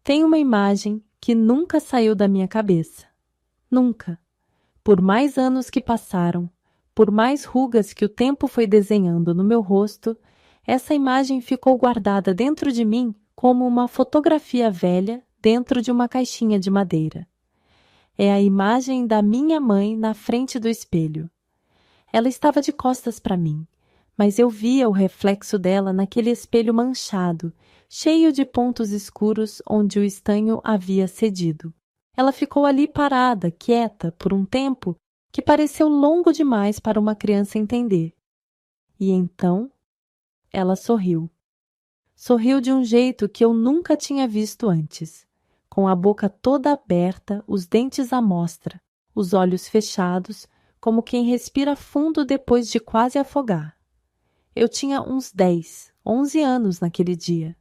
Tem uma imagem que nunca saiu da minha cabeça. Nunca. Por mais anos que passaram, por mais rugas que o tempo foi desenhando no meu rosto, essa imagem ficou guardada dentro de mim como uma fotografia velha dentro de uma caixinha de madeira. É a imagem da minha mãe na frente do espelho. Ela estava de costas para mim, mas eu via o reflexo dela naquele espelho manchado, cheio de pontos escuros onde o estanho havia cedido. Ela ficou ali parada, quieta, por um tempo que pareceu longo demais para uma criança entender. E então, ela sorriu. Sorriu de um jeito que eu nunca tinha visto antes, com a boca toda aberta, os dentes à mostra, os olhos fechados, como quem respira fundo depois de quase afogar. Eu tinha uns 10, 11 anos naquele dia.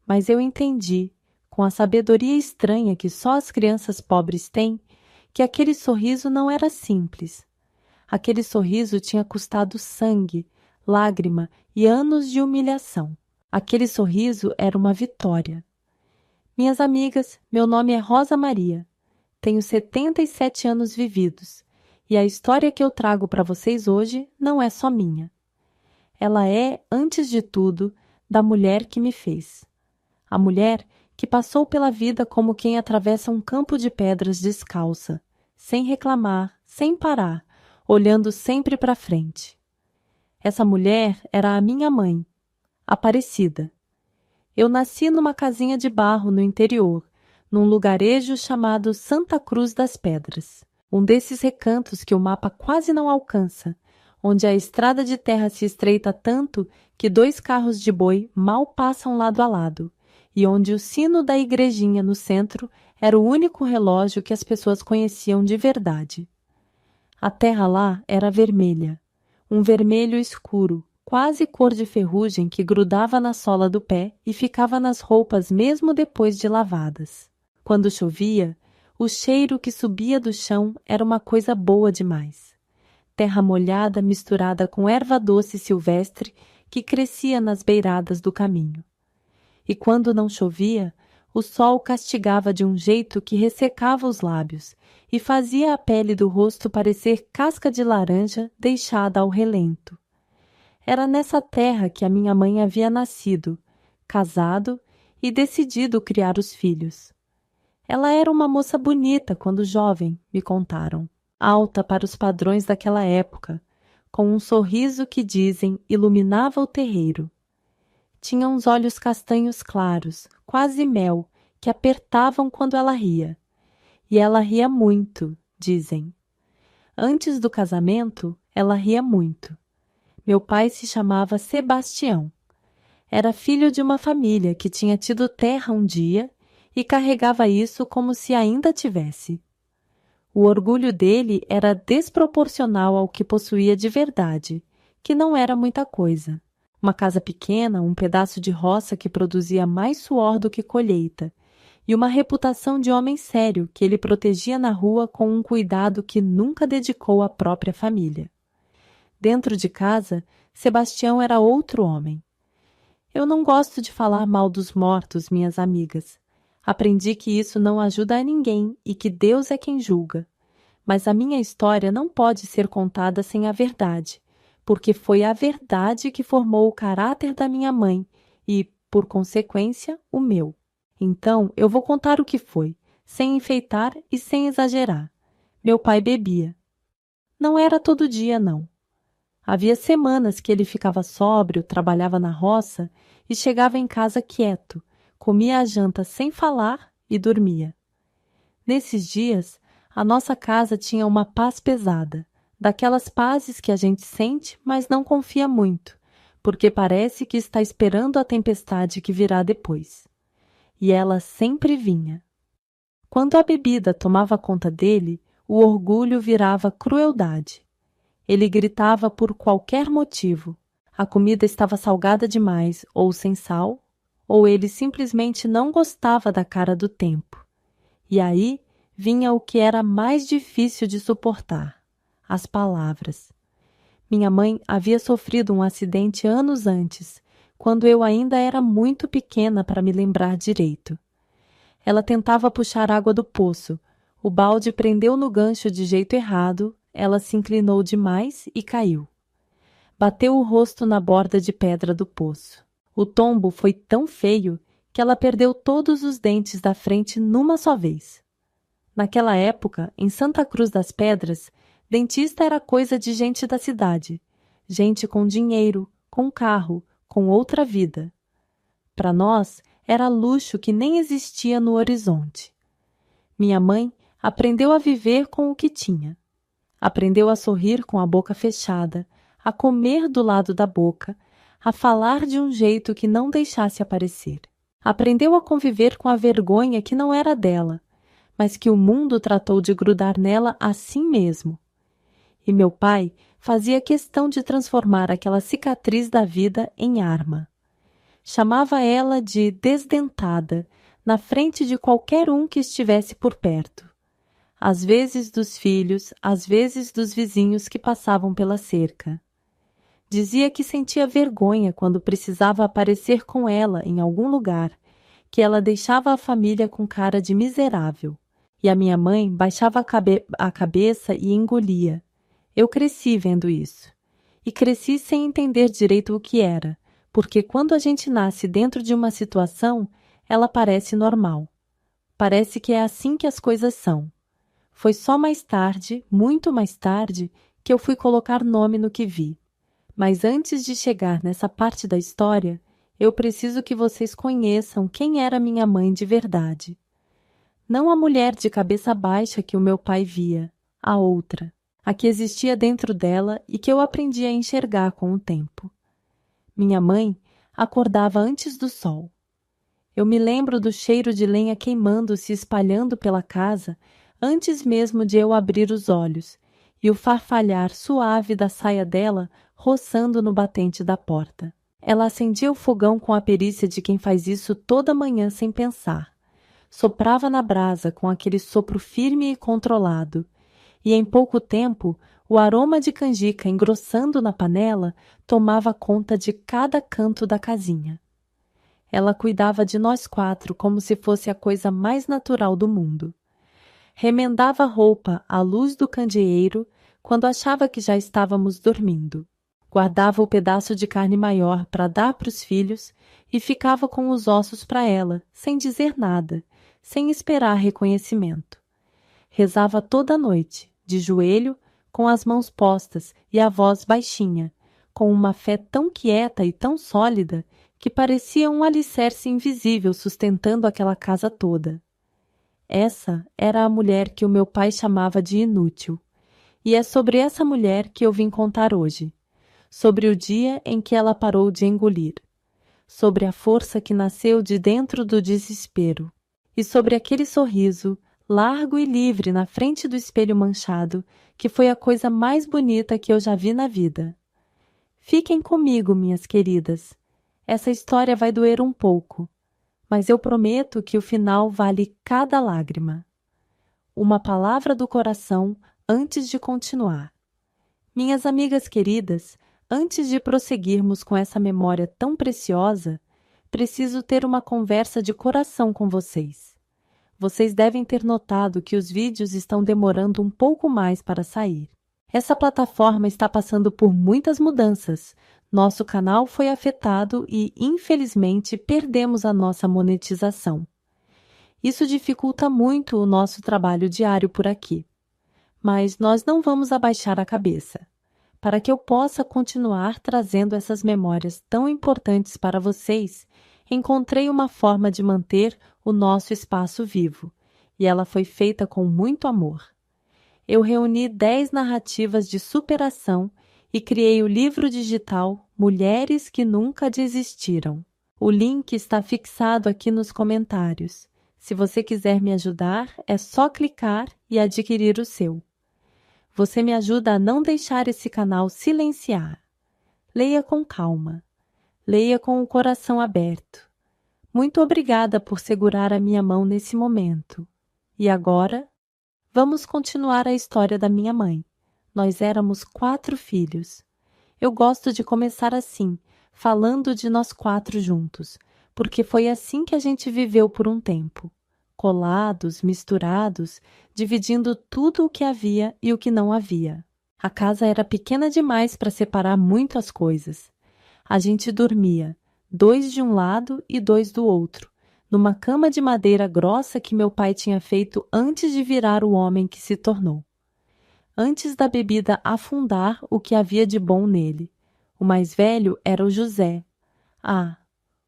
Mas eu entendi, com a sabedoria estranha que só as crianças pobres têm, que aquele sorriso não era simples. Aquele sorriso tinha custado sangue, lágrima e anos de humilhação. Aquele sorriso era uma vitória. Minhas amigas, meu nome é Rosa Maria. Tenho 77 anos vividos, e a história que eu trago para vocês hoje não é só minha. Ela é, antes de tudo, da mulher que me fez. A mulher que passou pela vida como quem atravessa um campo de pedras descalça, sem reclamar, sem parar, olhando sempre para frente. Essa mulher era a minha mãe, Aparecida. Eu nasci numa casinha de barro no interior, num lugarejo chamado Santa Cruz das Pedras, um desses recantos que o mapa quase não alcança, onde a estrada de terra se estreita tanto que 2 carros de boi mal passam lado a lado, e onde o sino da igrejinha no centro era o único relógio que as pessoas conheciam de verdade. A terra lá era vermelha, um vermelho escuro, quase cor de ferrugem que grudava na sola do pé e ficava nas roupas mesmo depois de lavadas. Quando chovia, o cheiro que subia do chão era uma coisa boa demais. Terra molhada misturada com erva doce silvestre que crescia nas beiradas do caminho. E quando não chovia, o sol castigava de um jeito que ressecava os lábios e fazia a pele do rosto parecer casca de laranja deixada ao relento. Era nessa terra que a minha mãe havia nascido, casado e decidido criar os filhos. Ela era uma moça bonita quando jovem, me contaram, alta para os padrões daquela época, com um sorriso que, dizem, iluminava o terreiro. Tinha uns olhos castanhos claros, quase mel, que apertavam quando ela ria. E ela ria muito, dizem. Antes do casamento, ela ria muito. Meu pai se chamava Sebastião. Era filho de uma família que tinha tido terra um dia e carregava isso como se ainda tivesse. O orgulho dele era desproporcional ao que possuía de verdade, que não era muita coisa. Uma casa pequena, um pedaço de roça que produzia mais suor do que colheita, e uma reputação de homem sério que ele protegia na rua com um cuidado que nunca dedicou à própria família. Dentro de casa, Sebastião era outro homem. Eu não gosto de falar mal dos mortos, minhas amigas. Aprendi que isso não ajuda a ninguém e que Deus é quem julga. Mas a minha história não pode ser contada sem a verdade, porque foi a verdade que formou o caráter da minha mãe e, por consequência, o meu. Então, eu vou contar o que foi, sem enfeitar e sem exagerar. Meu pai bebia. Não era todo dia, não. Havia semanas que ele ficava sóbrio, trabalhava na roça e chegava em casa quieto, comia a janta sem falar e dormia. Nesses dias, a nossa casa tinha uma paz pesada, daquelas pazes que a gente sente, mas não confia muito, porque parece que está esperando a tempestade que virá depois. E ela sempre vinha. Quando a bebida tomava conta dele, o orgulho virava crueldade. Ele gritava por qualquer motivo. A comida estava salgada demais ou sem sal, ou ele simplesmente não gostava da cara do tempo. E aí vinha o que era mais difícil de suportar: as palavras. Minha mãe havia sofrido um acidente anos antes, quando eu ainda era muito pequena para me lembrar direito. Ela tentava puxar água do poço. O balde prendeu no gancho de jeito errado, ela se inclinou demais e caiu. Bateu o rosto na borda de pedra do poço. O tombo foi tão feio que ela perdeu todos os dentes da frente numa só vez. Naquela época, em Santa Cruz das Pedras, dentista era coisa de gente da cidade, gente com dinheiro, com carro, com outra vida. Para nós, era luxo que nem existia no horizonte. Minha mãe aprendeu a viver com o que tinha. Aprendeu a sorrir com a boca fechada, a comer do lado da boca, a falar de um jeito que não deixasse aparecer. Aprendeu a conviver com a vergonha que não era dela, mas que o mundo tratou de grudar nela assim mesmo. E meu pai fazia questão de transformar aquela cicatriz da vida em arma. Chamava ela de desdentada, na frente de qualquer um que estivesse por perto. Às vezes dos filhos, às vezes dos vizinhos que passavam pela cerca. Dizia que sentia vergonha quando precisava aparecer com ela em algum lugar, que ela deixava a família com cara de miserável. E a minha mãe baixava a cabeça e engolia. Eu cresci vendo isso. E cresci sem entender direito o que era, porque quando a gente nasce dentro de uma situação, ela parece normal. Parece que é assim que as coisas são. Foi só mais tarde, muito mais tarde, que eu fui colocar nome no que vi. Mas antes de chegar nessa parte da história, eu preciso que vocês conheçam quem era minha mãe de verdade. Não a mulher de cabeça baixa que o meu pai via, a outra, a que existia dentro dela e que eu aprendi a enxergar com o tempo. Minha mãe acordava antes do sol. Eu me lembro do cheiro de lenha queimando se espalhando pela casa antes mesmo de eu abrir os olhos, e o farfalhar suave da saia dela roçando no batente da porta. Ela acendia o fogão com a perícia de quem faz isso toda manhã sem pensar. Soprava na brasa com aquele sopro firme e controlado, e em pouco tempo o aroma de canjica engrossando na panela tomava conta de cada canto da casinha. Ela cuidava de nós 4 como se fosse a coisa mais natural do mundo. Remendava a roupa à luz do candeeiro quando achava que já estávamos dormindo. Guardava o pedaço de carne maior para dar para os filhos e ficava com os ossos para ela, sem dizer nada, sem esperar reconhecimento. Rezava toda a noite, de joelho, com as mãos postas e a voz baixinha, com uma fé tão quieta e tão sólida que parecia um alicerce invisível sustentando aquela casa toda. Essa era a mulher que o meu pai chamava de inútil. E é sobre essa mulher que eu vim contar hoje. Sobre o dia em que ela parou de engolir. Sobre a força que nasceu de dentro do desespero. E sobre aquele sorriso, largo e livre na frente do espelho manchado, que foi a coisa mais bonita que eu já vi na vida. Fiquem comigo, minhas queridas. Essa história vai doer um pouco, mas eu prometo que o final vale cada lágrima. Uma palavra do coração antes de continuar. Minhas amigas queridas, antes de prosseguirmos com essa memória tão preciosa, preciso ter uma conversa de coração com vocês. Vocês devem ter notado que os vídeos estão demorando um pouco mais para sair. Essa plataforma está passando por muitas mudanças. Nosso canal foi afetado e, infelizmente, perdemos a nossa monetização. Isso dificulta muito o nosso trabalho diário por aqui. Mas nós não vamos abaixar a cabeça. Para que eu possa continuar trazendo essas memórias tão importantes para vocês, encontrei uma forma de manter o nosso espaço vivo, e ela foi feita com muito amor. Eu reuni 10 narrativas de superação e criei o livro digital Mulheres que Nunca Desistiram. O link está fixado aqui nos comentários. Se você quiser me ajudar, é só clicar e adquirir o seu. Você me ajuda a não deixar esse canal silenciar. Leia com calma. Leia com o coração aberto. Muito obrigada por segurar a minha mão nesse momento. E agora, vamos continuar a história da minha mãe. Nós éramos 4 filhos. Eu gosto de começar assim, falando de nós 4 juntos, porque foi assim que a gente viveu por um tempo. colados, misturados, dividindo tudo o que havia e o que não havia. A casa era pequena demais para separar muitas coisas. A gente dormia, 2 de um lado e 2 do outro, numa cama de madeira grossa que meu pai tinha feito antes de virar o homem que se tornou. Antes da bebida afundar o que havia de bom nele. O mais velho era o José. Ah,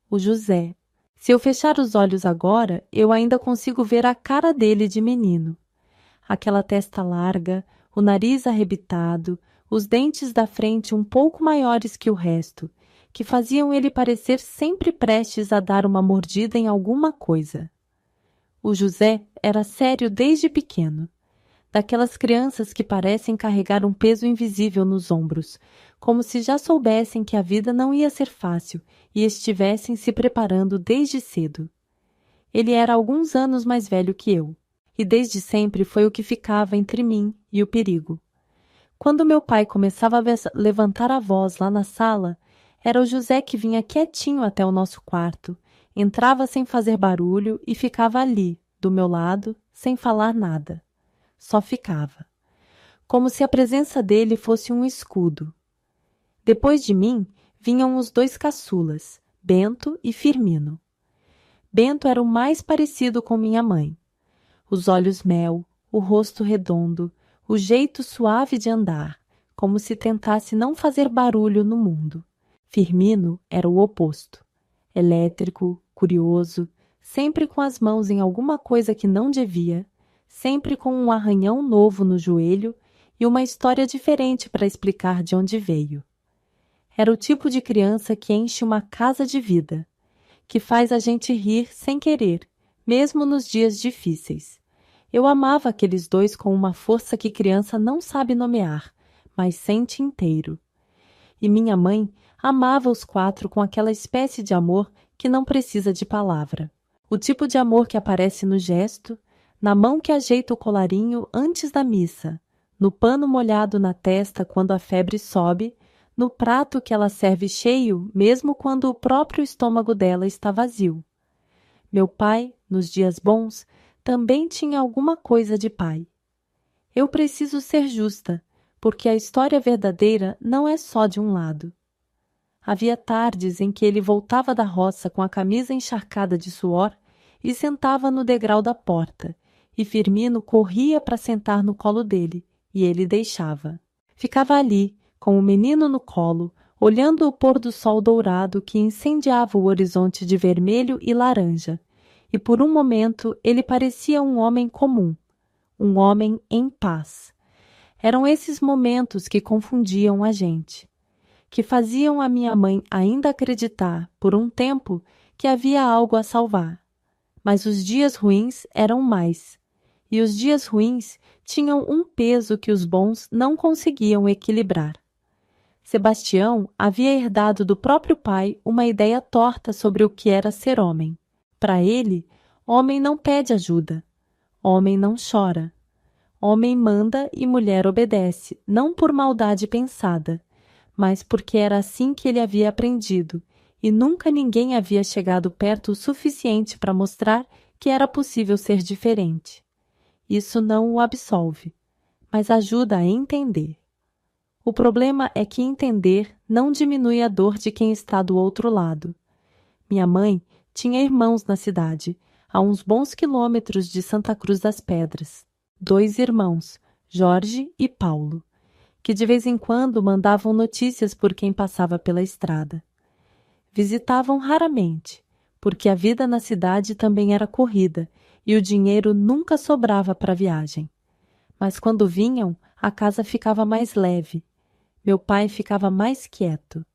o José. Se eu fechar os olhos agora, eu ainda consigo ver a cara dele de menino. Aquela testa larga, o nariz arrebitado, os dentes da frente um pouco maiores que o resto, que faziam ele parecer sempre prestes a dar uma mordida em alguma coisa. O José era sério desde pequeno. Daquelas crianças que parecem carregar um peso invisível nos ombros, como se já soubessem que a vida não ia ser fácil e estivessem se preparando desde cedo. Ele era alguns anos mais velho que eu, e desde sempre foi o que ficava entre mim e o perigo. Quando meu pai começava a levantar a voz lá na sala, era o José que vinha quietinho até o nosso quarto, entrava sem fazer barulho e ficava ali, do meu lado, sem falar nada. Só ficava. Como se a presença dele fosse um escudo. Depois de mim, vinham os 2 caçulas, Bento e Firmino. Bento era o mais parecido com minha mãe. Os olhos mel, o rosto redondo, o jeito suave de andar, como se tentasse não fazer barulho no mundo. Firmino era o oposto. Elétrico, curioso, sempre com as mãos em alguma coisa que não devia, sempre com um arranhão novo no joelho e uma história diferente para explicar de onde veio. Era o tipo de criança que enche uma casa de vida, que faz a gente rir sem querer, mesmo nos dias difíceis. Eu amava aqueles 2 com uma força que criança não sabe nomear, mas sente inteiro. E minha mãe amava os 4 com aquela espécie de amor que não precisa de palavra. O tipo de amor que aparece no gesto, na mão que ajeita o colarinho antes da missa, no pano molhado na testa quando a febre sobe, no prato que ela serve cheio mesmo quando o próprio estômago dela está vazio. Meu pai, nos dias bons, também tinha alguma coisa de pai. Eu preciso ser justa, porque a história verdadeira não é só de um lado. Havia tardes em que ele voltava da roça com a camisa encharcada de suor e sentava no degrau da porta, e Firmino corria para sentar no colo dele, e ele deixava. Ficava ali, com o menino no colo, olhando o pôr do sol dourado que incendiava o horizonte de vermelho e laranja, e por um momento ele parecia um homem comum, um homem em paz. Eram esses momentos que confundiam a gente, que faziam a minha mãe ainda acreditar, por um tempo, que havia algo a salvar. Mas os dias ruins eram mais, e os dias ruins tinham um peso que os bons não conseguiam equilibrar. Sebastião havia herdado do próprio pai uma ideia torta sobre o que era ser homem. Para ele, homem não pede ajuda, homem não chora. Homem manda e mulher obedece, não por maldade pensada, mas porque era assim que ele havia aprendido, e nunca ninguém havia chegado perto o suficiente para mostrar que era possível ser diferente. Isso não o absolve, mas ajuda a entender. O problema é que entender não diminui a dor de quem está do outro lado. Minha mãe tinha irmãos na cidade, a uns bons quilômetros de Santa Cruz das Pedras. 2 irmãos, Jorge e Paulo, que de vez em quando mandavam notícias por quem passava pela estrada. Visitavam raramente, porque a vida na cidade também era corrida e o dinheiro nunca sobrava para a viagem. Mas quando vinham, a casa ficava mais leve. Meu pai ficava mais quieto.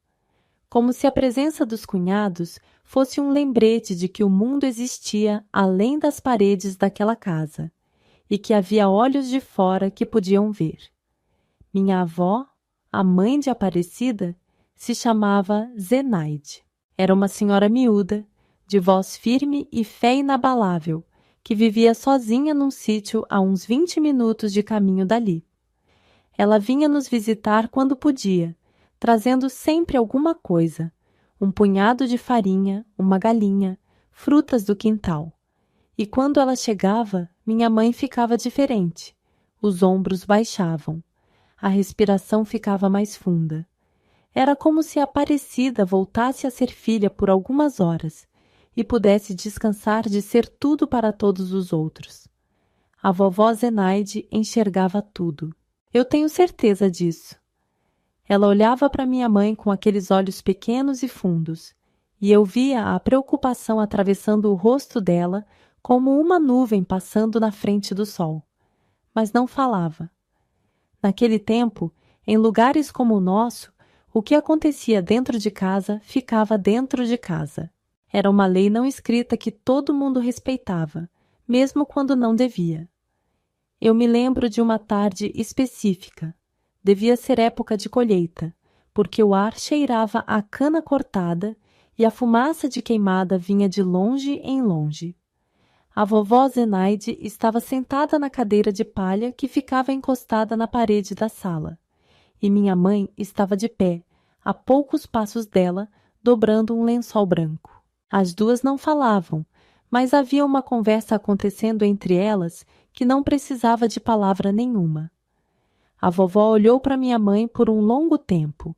Como se a presença dos cunhados fosse um lembrete de que o mundo existia além das paredes daquela casa e que havia olhos de fora que podiam ver. Minha avó, a mãe de Aparecida, se chamava Zenaide. Era uma senhora miúda, de voz firme e fé inabalável, que vivia sozinha num sítio a uns 20 minutos de caminho dali. Ela vinha nos visitar quando podia, trazendo sempre alguma coisa, um punhado de farinha, uma galinha, frutas do quintal. E quando ela chegava, minha mãe ficava diferente. Os ombros baixavam. A respiração ficava mais funda. Era como se a Aparecida voltasse a ser filha por algumas horas e pudesse descansar de ser tudo para todos os outros. A vovó Zenaide enxergava tudo. Eu tenho certeza disso. Ela olhava para minha mãe com aqueles olhos pequenos e fundos, e eu via a preocupação atravessando o rosto dela como uma nuvem passando na frente do sol. Mas não falava. Naquele tempo, em lugares como o nosso, o que acontecia dentro de casa ficava dentro de casa. Era uma lei não escrita que todo mundo respeitava, mesmo quando não devia. Eu me lembro de uma tarde específica. Devia ser época de colheita, porque o ar cheirava a cana cortada e a fumaça de queimada vinha de longe em longe. A vovó Zenaide estava sentada na cadeira de palha que ficava encostada na parede da sala, e minha mãe estava de pé, a poucos passos dela, dobrando um lençol branco. As duas não falavam, mas havia uma conversa acontecendo entre elas que não precisava de palavra nenhuma. A vovó olhou para minha mãe por um longo tempo,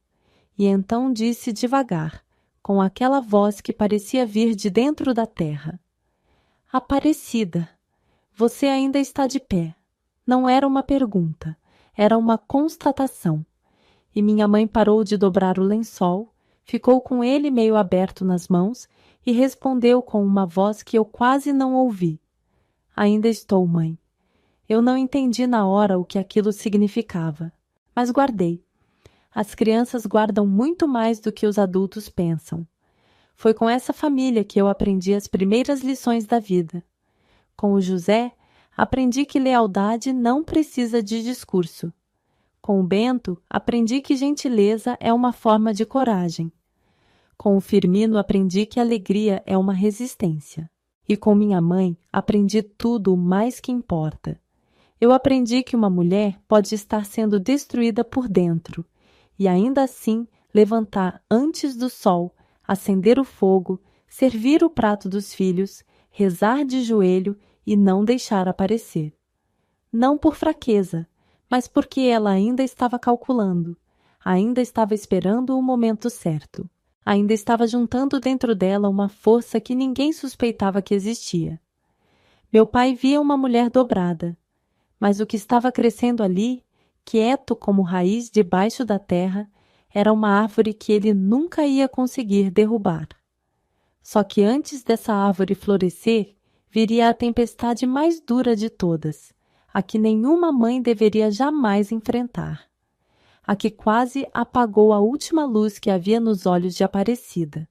e então disse devagar, com aquela voz que parecia vir de dentro da terra: Aparecida, você ainda está de pé. Não era uma pergunta, era uma constatação. E minha mãe parou de dobrar o lençol, ficou com ele meio aberto nas mãos e respondeu com uma voz que eu quase não ouvi: Ainda estou, mãe. Eu não entendi na hora o que aquilo significava, mas guardei. As crianças guardam muito mais do que os adultos pensam. Foi com essa família que eu aprendi as primeiras lições da vida. Com o José, aprendi que lealdade não precisa de discurso. Com o Bento, aprendi que gentileza é uma forma de coragem. Com o Firmino, aprendi que alegria é uma resistência. E com minha mãe, aprendi tudo o mais que importa. Eu aprendi que uma mulher pode estar sendo destruída por dentro e ainda assim levantar antes do sol, acender o fogo, servir o prato dos filhos, rezar de joelho e não deixar aparecer. Não por fraqueza, mas porque ela ainda estava calculando, ainda estava esperando o momento certo, ainda estava juntando dentro dela uma força que ninguém suspeitava que existia. Meu pai via uma mulher dobrada, mas o que estava crescendo ali, quieto como raiz debaixo da terra, era uma árvore que ele nunca ia conseguir derrubar. Só que antes dessa árvore florescer, viria a tempestade mais dura de todas, a que nenhuma mãe deveria jamais enfrentar, a que quase apagou a última luz que havia nos olhos de Aparecida.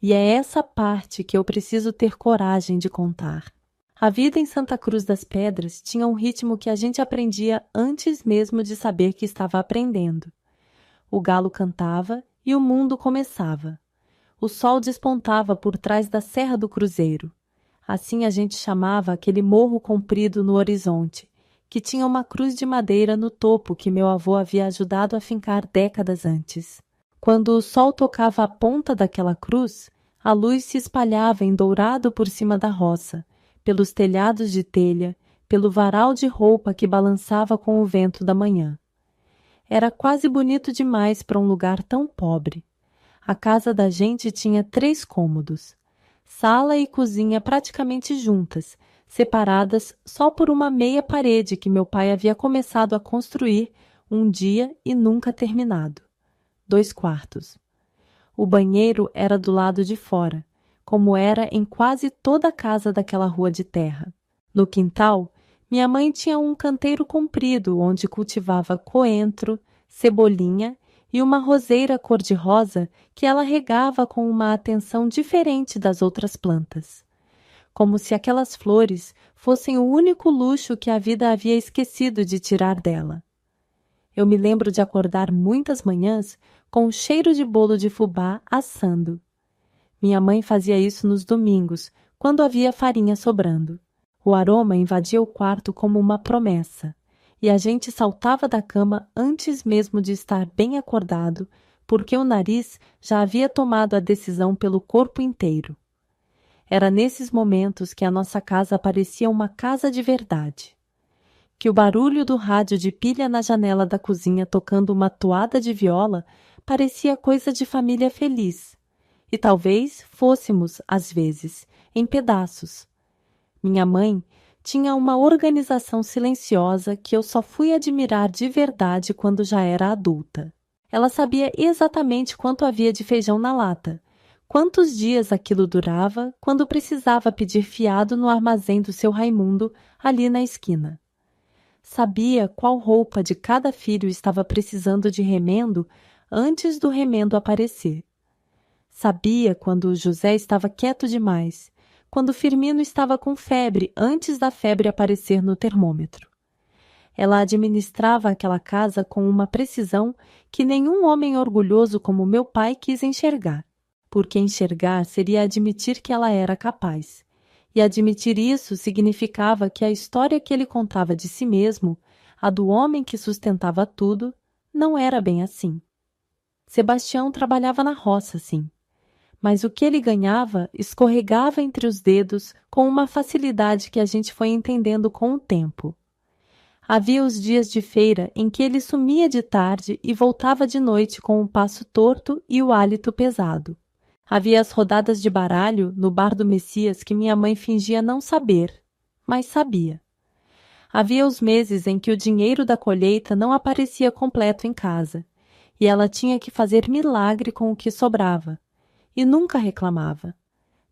E é essa parte que eu preciso ter coragem de contar. A vida em Santa Cruz das Pedras tinha um ritmo que a gente aprendia antes mesmo de saber que estava aprendendo. O galo cantava e o mundo começava. O sol despontava por trás da Serra do Cruzeiro. Assim a gente chamava aquele morro comprido no horizonte, que tinha uma cruz de madeira no topo que meu avô havia ajudado a fincar décadas antes. Quando o sol tocava a ponta daquela cruz, a luz se espalhava em dourado por cima da roça, pelos telhados de telha, pelo varal de roupa que balançava com o vento da manhã. Era quase bonito demais para um lugar tão pobre. A casa da gente tinha 3 cômodos, sala e cozinha praticamente juntas, separadas só por uma meia parede que meu pai havia começado a construir um dia e nunca terminado. 2 quartos. O banheiro era do lado de fora, como era em quase toda a casa daquela rua de terra. No quintal, minha mãe tinha um canteiro comprido onde cultivava coentro, cebolinha e uma roseira cor-de-rosa que ela regava com uma atenção diferente das outras plantas, como se aquelas flores fossem o único luxo que a vida havia esquecido de tirar dela. Eu me lembro de acordar muitas manhãs com o cheiro de bolo de fubá assando. Minha mãe fazia isso nos domingos, quando havia farinha sobrando. O aroma invadia o quarto como uma promessa, e a gente saltava da cama antes mesmo de estar bem acordado, porque o nariz já havia tomado a decisão pelo corpo inteiro. Era nesses momentos que a nossa casa parecia uma casa de verdade. Que o barulho do rádio de pilha na janela da cozinha tocando uma toada de viola parecia coisa de família feliz. E talvez fôssemos, às vezes, em pedaços. Minha mãe tinha uma organização silenciosa que eu só fui admirar de verdade quando já era adulta. Ela sabia exatamente quanto havia de feijão na lata, quantos dias aquilo durava, quando precisava pedir fiado no armazém do seu Raimundo, ali na esquina. Sabia qual roupa de cada filho estava precisando de remendo antes do remendo aparecer. Sabia quando o José estava quieto demais, quando Firmino estava com febre antes da febre aparecer no termômetro. Ela administrava aquela casa com uma precisão que nenhum homem orgulhoso como meu pai quis enxergar, porque enxergar seria admitir que ela era capaz. E admitir isso significava que a história que ele contava de si mesmo, a do homem que sustentava tudo, não era bem assim. Sebastião trabalhava na roça, sim. Mas o que ele ganhava escorregava entre os dedos com uma facilidade que a gente foi entendendo com o tempo. Havia os dias de feira em que ele sumia de tarde e voltava de noite com o passo torto e o hálito pesado. Havia as rodadas de baralho no bar do Messias que minha mãe fingia não saber, mas sabia. Havia os meses em que o dinheiro da colheita não aparecia completo em casa, e ela tinha que fazer milagre com o que sobrava. E nunca reclamava.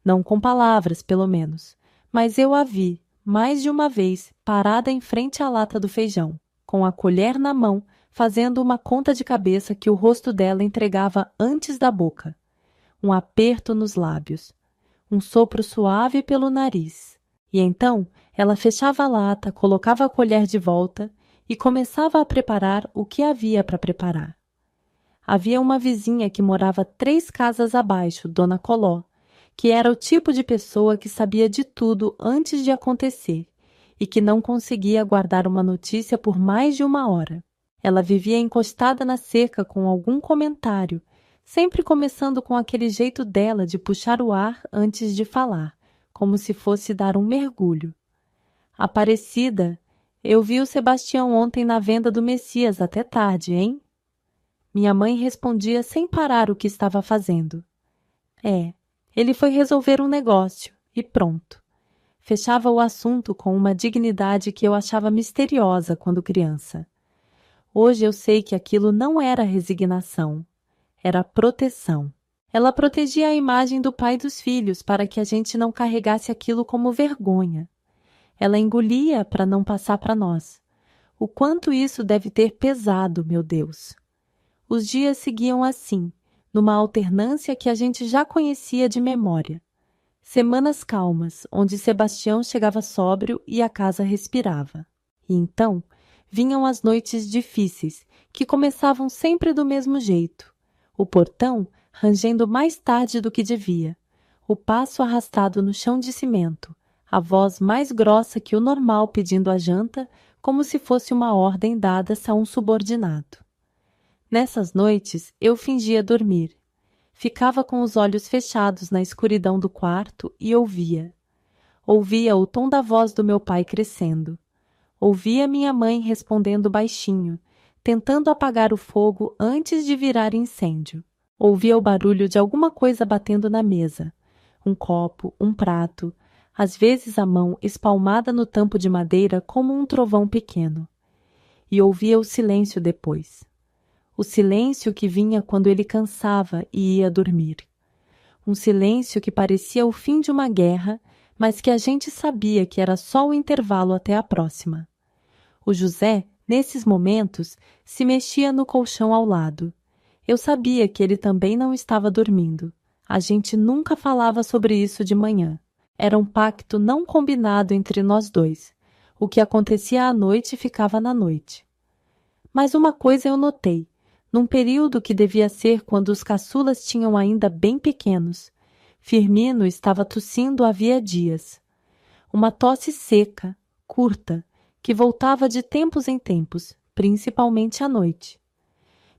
Não com palavras, pelo menos. Mas eu a vi, mais de uma vez, parada em frente à lata do feijão, com a colher na mão, fazendo uma conta de cabeça que o rosto dela entregava antes da boca. Um aperto nos lábios. Um sopro suave pelo nariz. E então, ela fechava a lata, colocava a colher de volta e começava a preparar o que havia para preparar. Havia uma vizinha que morava 3 casas abaixo, Dona Coló, que era o tipo de pessoa que sabia de tudo antes de acontecer e que não conseguia guardar uma notícia por mais de 1 hora. Ela vivia encostada na cerca com algum comentário, sempre começando com aquele jeito dela de puxar o ar antes de falar, como se fosse dar um mergulho. Aparecida, eu vi o Sebastião ontem na venda do Messias até tarde, hein? Minha mãe respondia sem parar o que estava fazendo. Ele foi resolver um negócio, e pronto. Fechava o assunto com uma dignidade que eu achava misteriosa quando criança. Hoje eu sei que aquilo não era resignação, era proteção. Ela protegia a imagem do pai e dos filhos para que a gente não carregasse aquilo como vergonha. Ela engolia para não passar para nós. O quanto isso deve ter pesado, meu Deus! Os dias seguiam assim, numa alternância que a gente já conhecia de memória. Semanas calmas, onde Sebastião chegava sóbrio e a casa respirava. E então vinham as noites difíceis, que começavam sempre do mesmo jeito. O portão rangendo mais tarde do que devia, o passo arrastado no chão de cimento, a voz mais grossa que o normal pedindo a janta, como se fosse uma ordem dada a um subordinado. Nessas noites, eu fingia dormir. Ficava com os olhos fechados na escuridão do quarto e ouvia. Ouvia o tom da voz do meu pai crescendo. Ouvia minha mãe respondendo baixinho, tentando apagar o fogo antes de virar incêndio. Ouvia o barulho de alguma coisa batendo na mesa. Um copo, um prato, às vezes a mão espalmada no tampo de madeira como um trovão pequeno. E ouvia o silêncio depois. O silêncio que vinha quando ele cansava e ia dormir. Um silêncio que parecia o fim de uma guerra, mas que a gente sabia que era só o intervalo até a próxima. O José, nesses momentos, se mexia no colchão ao lado. Eu sabia que ele também não estava dormindo. A gente nunca falava sobre isso de manhã. Era um pacto não combinado entre nós dois. O que acontecia à noite ficava na noite. Mas uma coisa eu notei. Num período que devia ser quando os caçulas tinham ainda bem pequenos, Firmino estava tossindo havia dias. Uma tosse seca, curta, que voltava de tempos em tempos, principalmente à noite.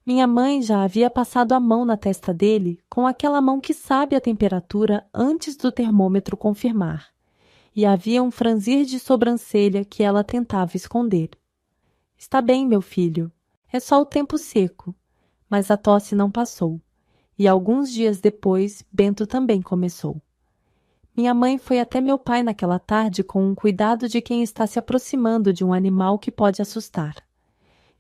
Minha mãe já havia passado a mão na testa dele com aquela mão que sabe a temperatura antes do termômetro confirmar, e havia um franzir de sobrancelha que ela tentava esconder. Está bem, meu filho, é só o tempo seco. Mas a tosse não passou, e alguns dias depois Bento também começou. Minha mãe foi até meu pai naquela tarde com um cuidado de quem está se aproximando de um animal que pode assustar.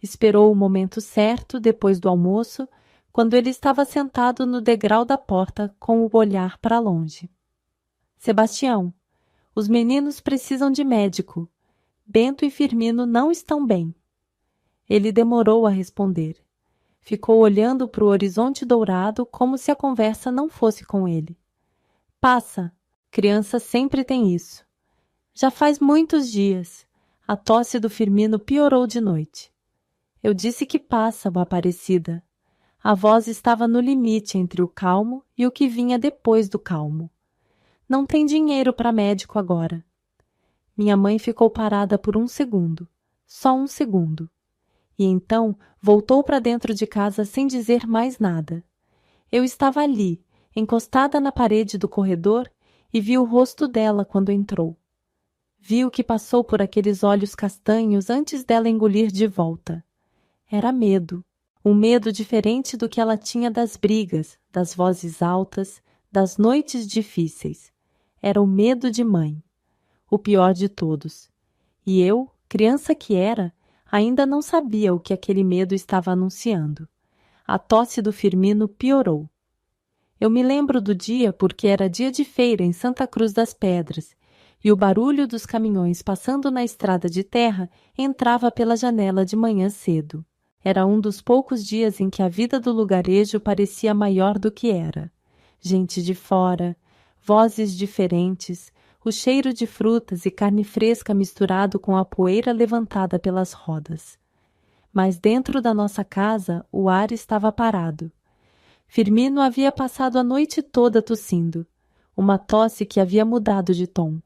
Esperou o momento certo, depois do almoço, quando ele estava sentado no degrau da porta com o olhar para longe. Sebastião, os meninos precisam de médico. Bento e Firmino não estão bem. Ele demorou a responder. Ficou olhando para o horizonte dourado como se a conversa não fosse com ele. Passa. Criança sempre tem isso. Já faz muitos dias. A tosse do Firmino piorou de noite. Eu disse que passa, ó Aparecida. A voz estava no limite entre o calmo e o que vinha depois do calmo. Não tem dinheiro para médico agora. Minha mãe ficou parada por um segundo. Só um segundo. E então voltou para dentro de casa sem dizer mais nada. Eu estava ali, encostada na parede do corredor, e vi o rosto dela quando entrou. Vi o que passou por aqueles olhos castanhos antes dela engolir de volta. Era medo, um medo diferente do que ela tinha das brigas, das vozes altas, das noites difíceis. Era o medo de mãe, o pior de todos. E eu, criança que era, ainda não sabia o que aquele medo estava anunciando. A tosse do Firmino piorou. Eu me lembro do dia porque era dia de feira em Santa Cruz das Pedras, e o barulho dos caminhões passando na estrada de terra entrava pela janela de manhã cedo. Era um dos poucos dias em que a vida do lugarejo parecia maior do que era. Gente de fora, vozes diferentes, o cheiro de frutas e carne fresca misturado com a poeira levantada pelas rodas. Mas dentro da nossa casa o ar estava parado. Firmino havia passado a noite toda tossindo. Uma tosse que havia mudado de tom.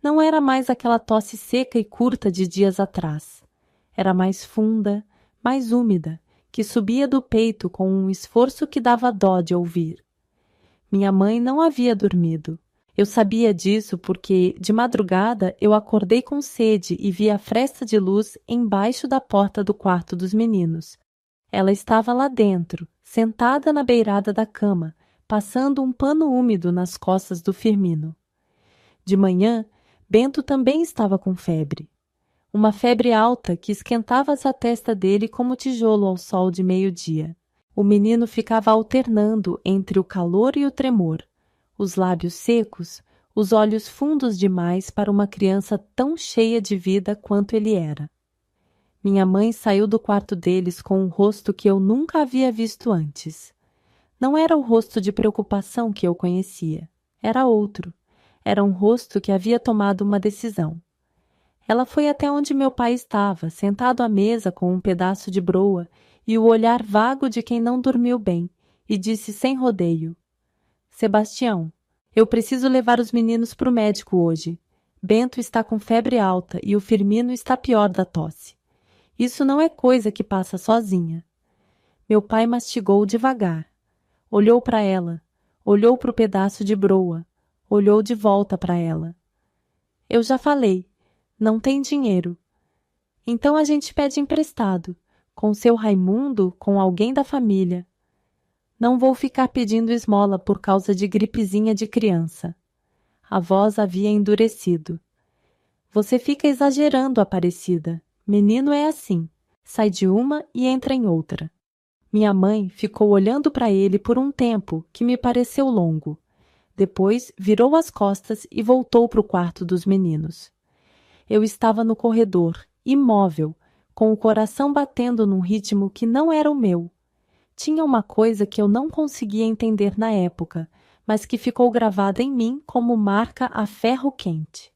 Não era mais aquela tosse seca e curta de dias atrás. Era mais funda, mais úmida, que subia do peito com um esforço que dava dó de ouvir. Minha mãe não havia dormido. Eu sabia disso porque, de madrugada, eu acordei com sede e vi a fresta de luz embaixo da porta do quarto dos meninos. Ela estava lá dentro, sentada na beirada da cama, passando um pano úmido nas costas do Firmino. De manhã, Bento também estava com febre. Uma febre alta que esquentava a testa dele como tijolo ao sol de meio-dia. O menino ficava alternando entre o calor e o tremor, os lábios secos, os olhos fundos demais para uma criança tão cheia de vida quanto ele era. Minha mãe saiu do quarto deles com um rosto que eu nunca havia visto antes. Não era o rosto de preocupação que eu conhecia. Era outro. Era um rosto que havia tomado uma decisão. Ela foi até onde meu pai estava, sentado à mesa com um pedaço de broa e o olhar vago de quem não dormiu bem, e disse sem rodeio: Sebastião, eu preciso levar os meninos para o médico hoje. Bento está com febre alta e o Firmino está pior da tosse. Isso não é coisa que passa sozinha. Meu pai mastigou devagar. Olhou para ela. Olhou para o pedaço de broa. Olhou de volta para ela. Eu já falei. Não tem dinheiro. Então a gente pede emprestado. Com seu Raimundo, com alguém da família. Não vou ficar pedindo esmola por causa de gripezinha de criança. A voz havia endurecido. Você fica exagerando, Aparecida. Menino é assim, sai de uma e entra em outra. Minha mãe ficou olhando para ele por um tempo que me pareceu longo. Depois virou as costas e voltou para o quarto dos meninos. Eu estava no corredor, imóvel, com o coração batendo num ritmo que não era o meu. Tinha uma coisa que eu não conseguia entender na época, mas que ficou gravada em mim como marca a ferro quente.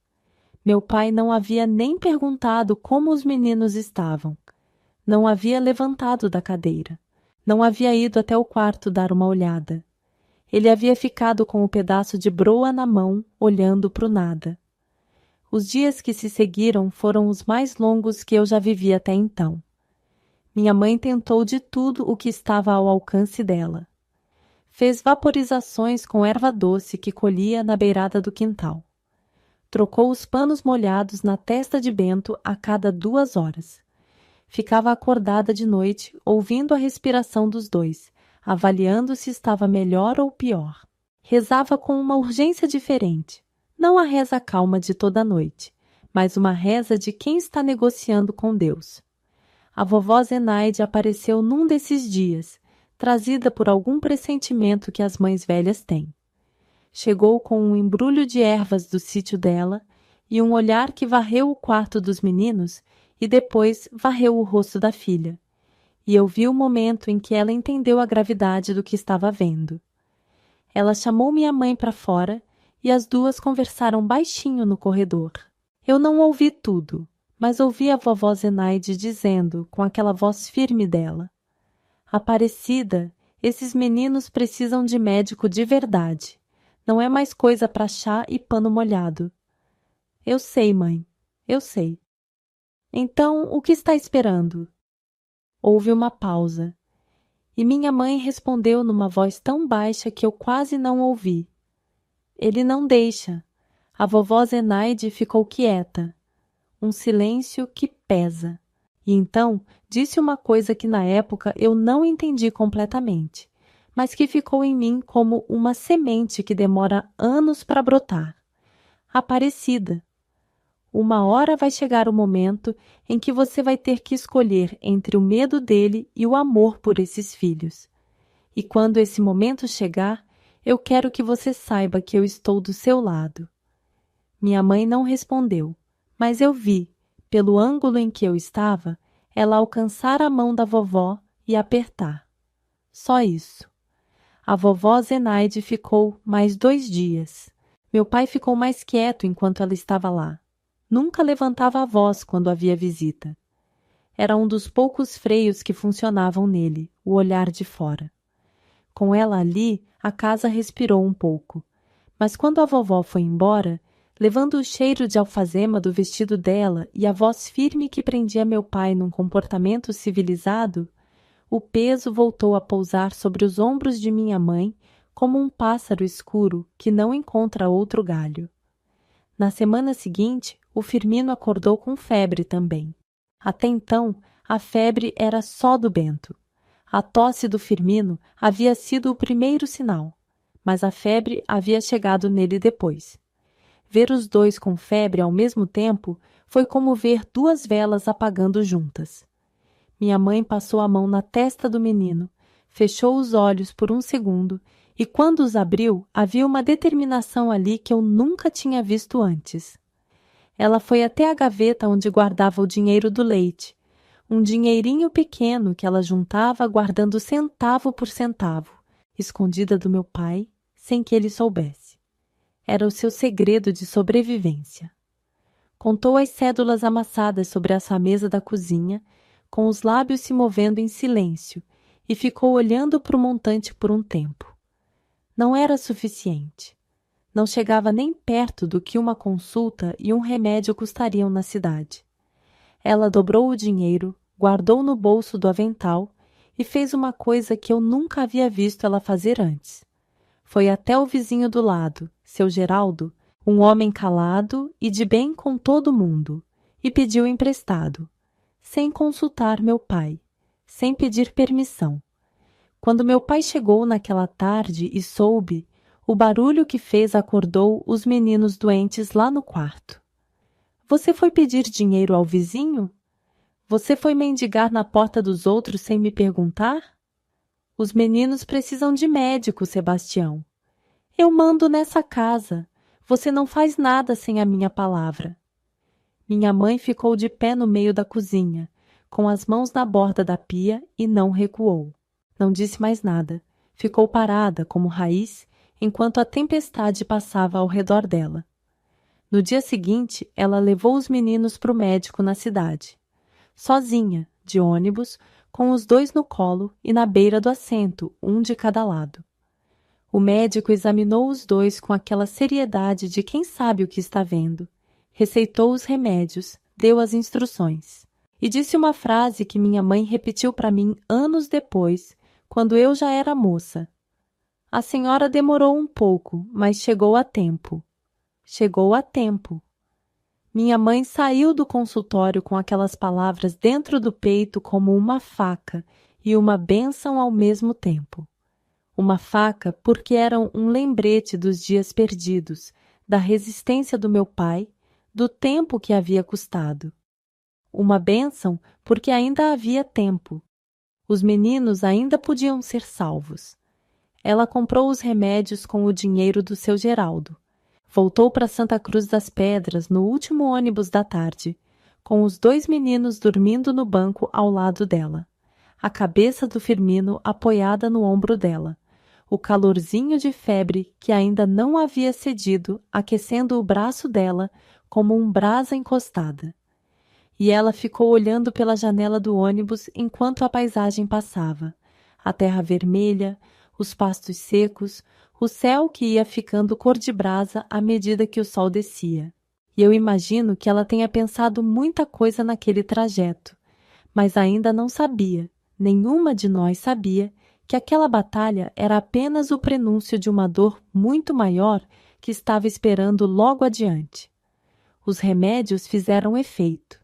Meu pai não havia nem perguntado como os meninos estavam. Não havia levantado da cadeira. Não havia ido até o quarto dar uma olhada. Ele havia ficado com o pedaço de broa na mão, olhando para o nada. Os dias que se seguiram foram os mais longos que eu já vivi até então. Minha mãe tentou de tudo o que estava ao alcance dela. Fez vaporizações com erva doce que colhia na beirada do quintal. Trocou os panos molhados na testa de Bento a cada 2 horas. Ficava acordada de noite, ouvindo a respiração dos dois, avaliando se estava melhor ou pior. Rezava com uma urgência diferente, não a reza calma de toda noite, mas uma reza de quem está negociando com Deus. A vovó Zenaide apareceu num desses dias, trazida por algum pressentimento que as mães velhas têm. Chegou com um embrulho de ervas do sítio dela e um olhar que varreu o quarto dos meninos e depois varreu o rosto da filha. E eu vi o momento em que ela entendeu a gravidade do que estava vendo. Ela chamou minha mãe para fora e as duas conversaram baixinho no corredor. Eu não ouvi tudo, mas ouvi a vovó Zenaide dizendo, com aquela voz firme dela: Aparecida, esses meninos precisam de médico de verdade. Não é mais coisa para chá e pano molhado. Eu sei, mãe, eu sei. Então, o que está esperando? Houve uma pausa. E minha mãe respondeu numa voz tão baixa que eu quase não ouvi. Ele não deixa. A vovó Zenaide ficou quieta. Um silêncio que pesa. E então disse uma coisa que na época eu não entendi completamente, mas que ficou em mim como uma semente que demora anos para brotar. Aparecida. Uma hora vai chegar o momento em que você vai ter que escolher entre o medo dele e o amor por esses filhos. E quando esse momento chegar, eu quero que você saiba que eu estou do seu lado. Minha mãe não respondeu, mas eu vi, pelo ângulo em que eu estava, ela alcançar a mão da vovó e apertar. Só isso. A vovó Zenaide ficou mais 2 dias. Meu pai ficou mais quieto enquanto ela estava lá. Nunca levantava a voz quando havia visita. Era um dos poucos freios que funcionavam nele, o olhar de fora. Com ela ali, a casa respirou um pouco. Mas quando a vovó foi embora, levando o cheiro de alfazema do vestido dela e a voz firme que prendia meu pai num comportamento civilizado, o peso voltou a pousar sobre os ombros de minha mãe como um pássaro escuro que não encontra outro galho. Na semana seguinte, o Firmino acordou com febre também. Até então, a febre era só do Bento. A tosse do Firmino havia sido o primeiro sinal, mas a febre havia chegado nele depois. Ver os dois com febre ao mesmo tempo foi como ver 2 velas apagando juntas. Minha mãe passou a mão na testa do menino, fechou os olhos por um segundo e quando os abriu, havia uma determinação ali que eu nunca tinha visto antes. Ela foi até a gaveta onde guardava o dinheiro do leite, um dinheirinho pequeno que ela juntava guardando centavo por centavo, escondida do meu pai, sem que ele soubesse. Era o seu segredo de sobrevivência. Contou as cédulas amassadas sobre essa mesa da cozinha, com os lábios se movendo em silêncio, e ficou olhando para o montante por um tempo. Não era suficiente. Não chegava nem perto do que uma consulta e um remédio custariam na cidade. Ela dobrou o dinheiro, guardou no bolso do avental e fez uma coisa que eu nunca havia visto ela fazer antes. Foi até o vizinho do lado, seu Geraldo, um homem calado e de bem com todo mundo, e pediu emprestado, sem consultar meu pai, sem pedir permissão. Quando meu pai chegou naquela tarde e soube, o barulho que fez acordou os meninos doentes lá no quarto. Você foi pedir dinheiro ao vizinho? Você foi mendigar na porta dos outros sem me perguntar? Os meninos precisam de médico, Sebastião. Eu mando nessa casa. Você não faz nada sem a minha palavra. Minha mãe ficou de pé no meio da cozinha, com as mãos na borda da pia e não recuou. Não disse mais nada. Ficou parada, como raiz, enquanto a tempestade passava ao redor dela. No dia seguinte, ela levou os meninos para o médico na cidade. Sozinha, de ônibus, com os 2 no colo e na beira do assento, um de cada lado. O médico examinou os 2 com aquela seriedade de quem sabe o que está vendo. Receitou os remédios, deu as instruções. e disse uma frase que minha mãe repetiu para mim anos depois, quando eu já era moça. A senhora demorou um pouco, mas chegou a tempo. Chegou a tempo. Minha mãe saiu do consultório com aquelas palavras dentro do peito como uma faca e uma bênção ao mesmo tempo. Uma faca porque eram um lembrete dos dias perdidos, da resistência do meu pai, do tempo que havia custado. Uma bênção porque ainda havia tempo. Os meninos ainda podiam ser salvos. Ela comprou os remédios com o dinheiro do seu Geraldo. Voltou para Santa Cruz das Pedras no último ônibus da tarde, com os 2 meninos dormindo no banco ao lado dela, a cabeça do Firmino apoiada no ombro dela, o calorzinho de febre que ainda não havia cedido, aquecendo o braço dela como um brasa encostada. E ela ficou olhando pela janela do ônibus enquanto a paisagem passava, a terra vermelha, os pastos secos, o céu que ia ficando cor de brasa à medida que o sol descia. E eu imagino que ela tenha pensado muita coisa naquele trajeto, mas ainda não sabia, nenhuma de nós sabia, que aquela batalha era apenas o prenúncio de uma dor muito maior que estava esperando logo adiante. Os remédios fizeram efeito.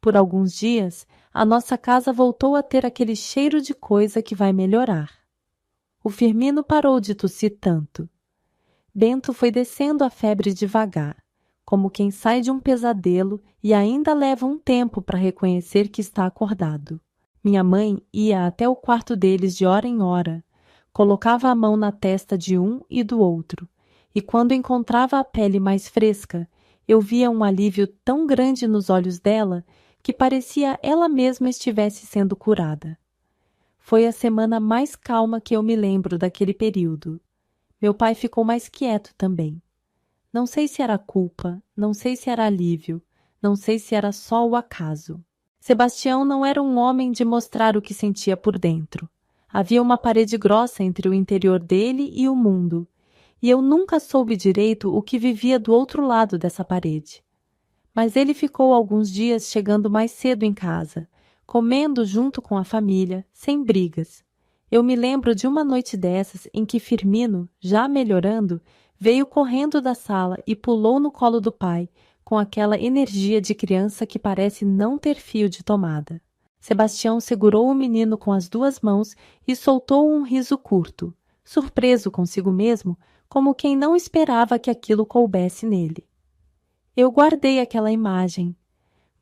Por alguns dias, a nossa casa voltou a ter aquele cheiro de coisa que vai melhorar. O Firmino parou de tossir tanto. Bento foi descendo a febre devagar, como quem sai de um pesadelo e ainda leva um tempo para reconhecer que está acordado. Minha mãe ia até o quarto deles de hora em hora, colocava a mão na testa de um e do outro, e quando encontrava a pele mais fresca, eu via um alívio tão grande nos olhos dela que parecia ela mesma estivesse sendo curada. Foi a semana mais calma que eu me lembro daquele período. Meu pai ficou mais quieto também. Não sei se era culpa, não sei se era alívio, não sei se era só o acaso. Sebastião não era um homem de mostrar o que sentia por dentro. Havia uma parede grossa entre o interior dele e o mundo, e eu nunca soube direito o que vivia do outro lado dessa parede. Mas ele ficou alguns dias chegando mais cedo em casa, comendo junto com a família, sem brigas. Eu me lembro de uma noite dessas em que Firmino, já melhorando, veio correndo da sala e pulou no colo do pai, com aquela energia de criança que parece não ter fio de tomada. Sebastião segurou o menino com as 2 mãos e soltou um riso curto, surpreso consigo mesmo, como quem não esperava que aquilo coubesse nele. Eu guardei aquela imagem.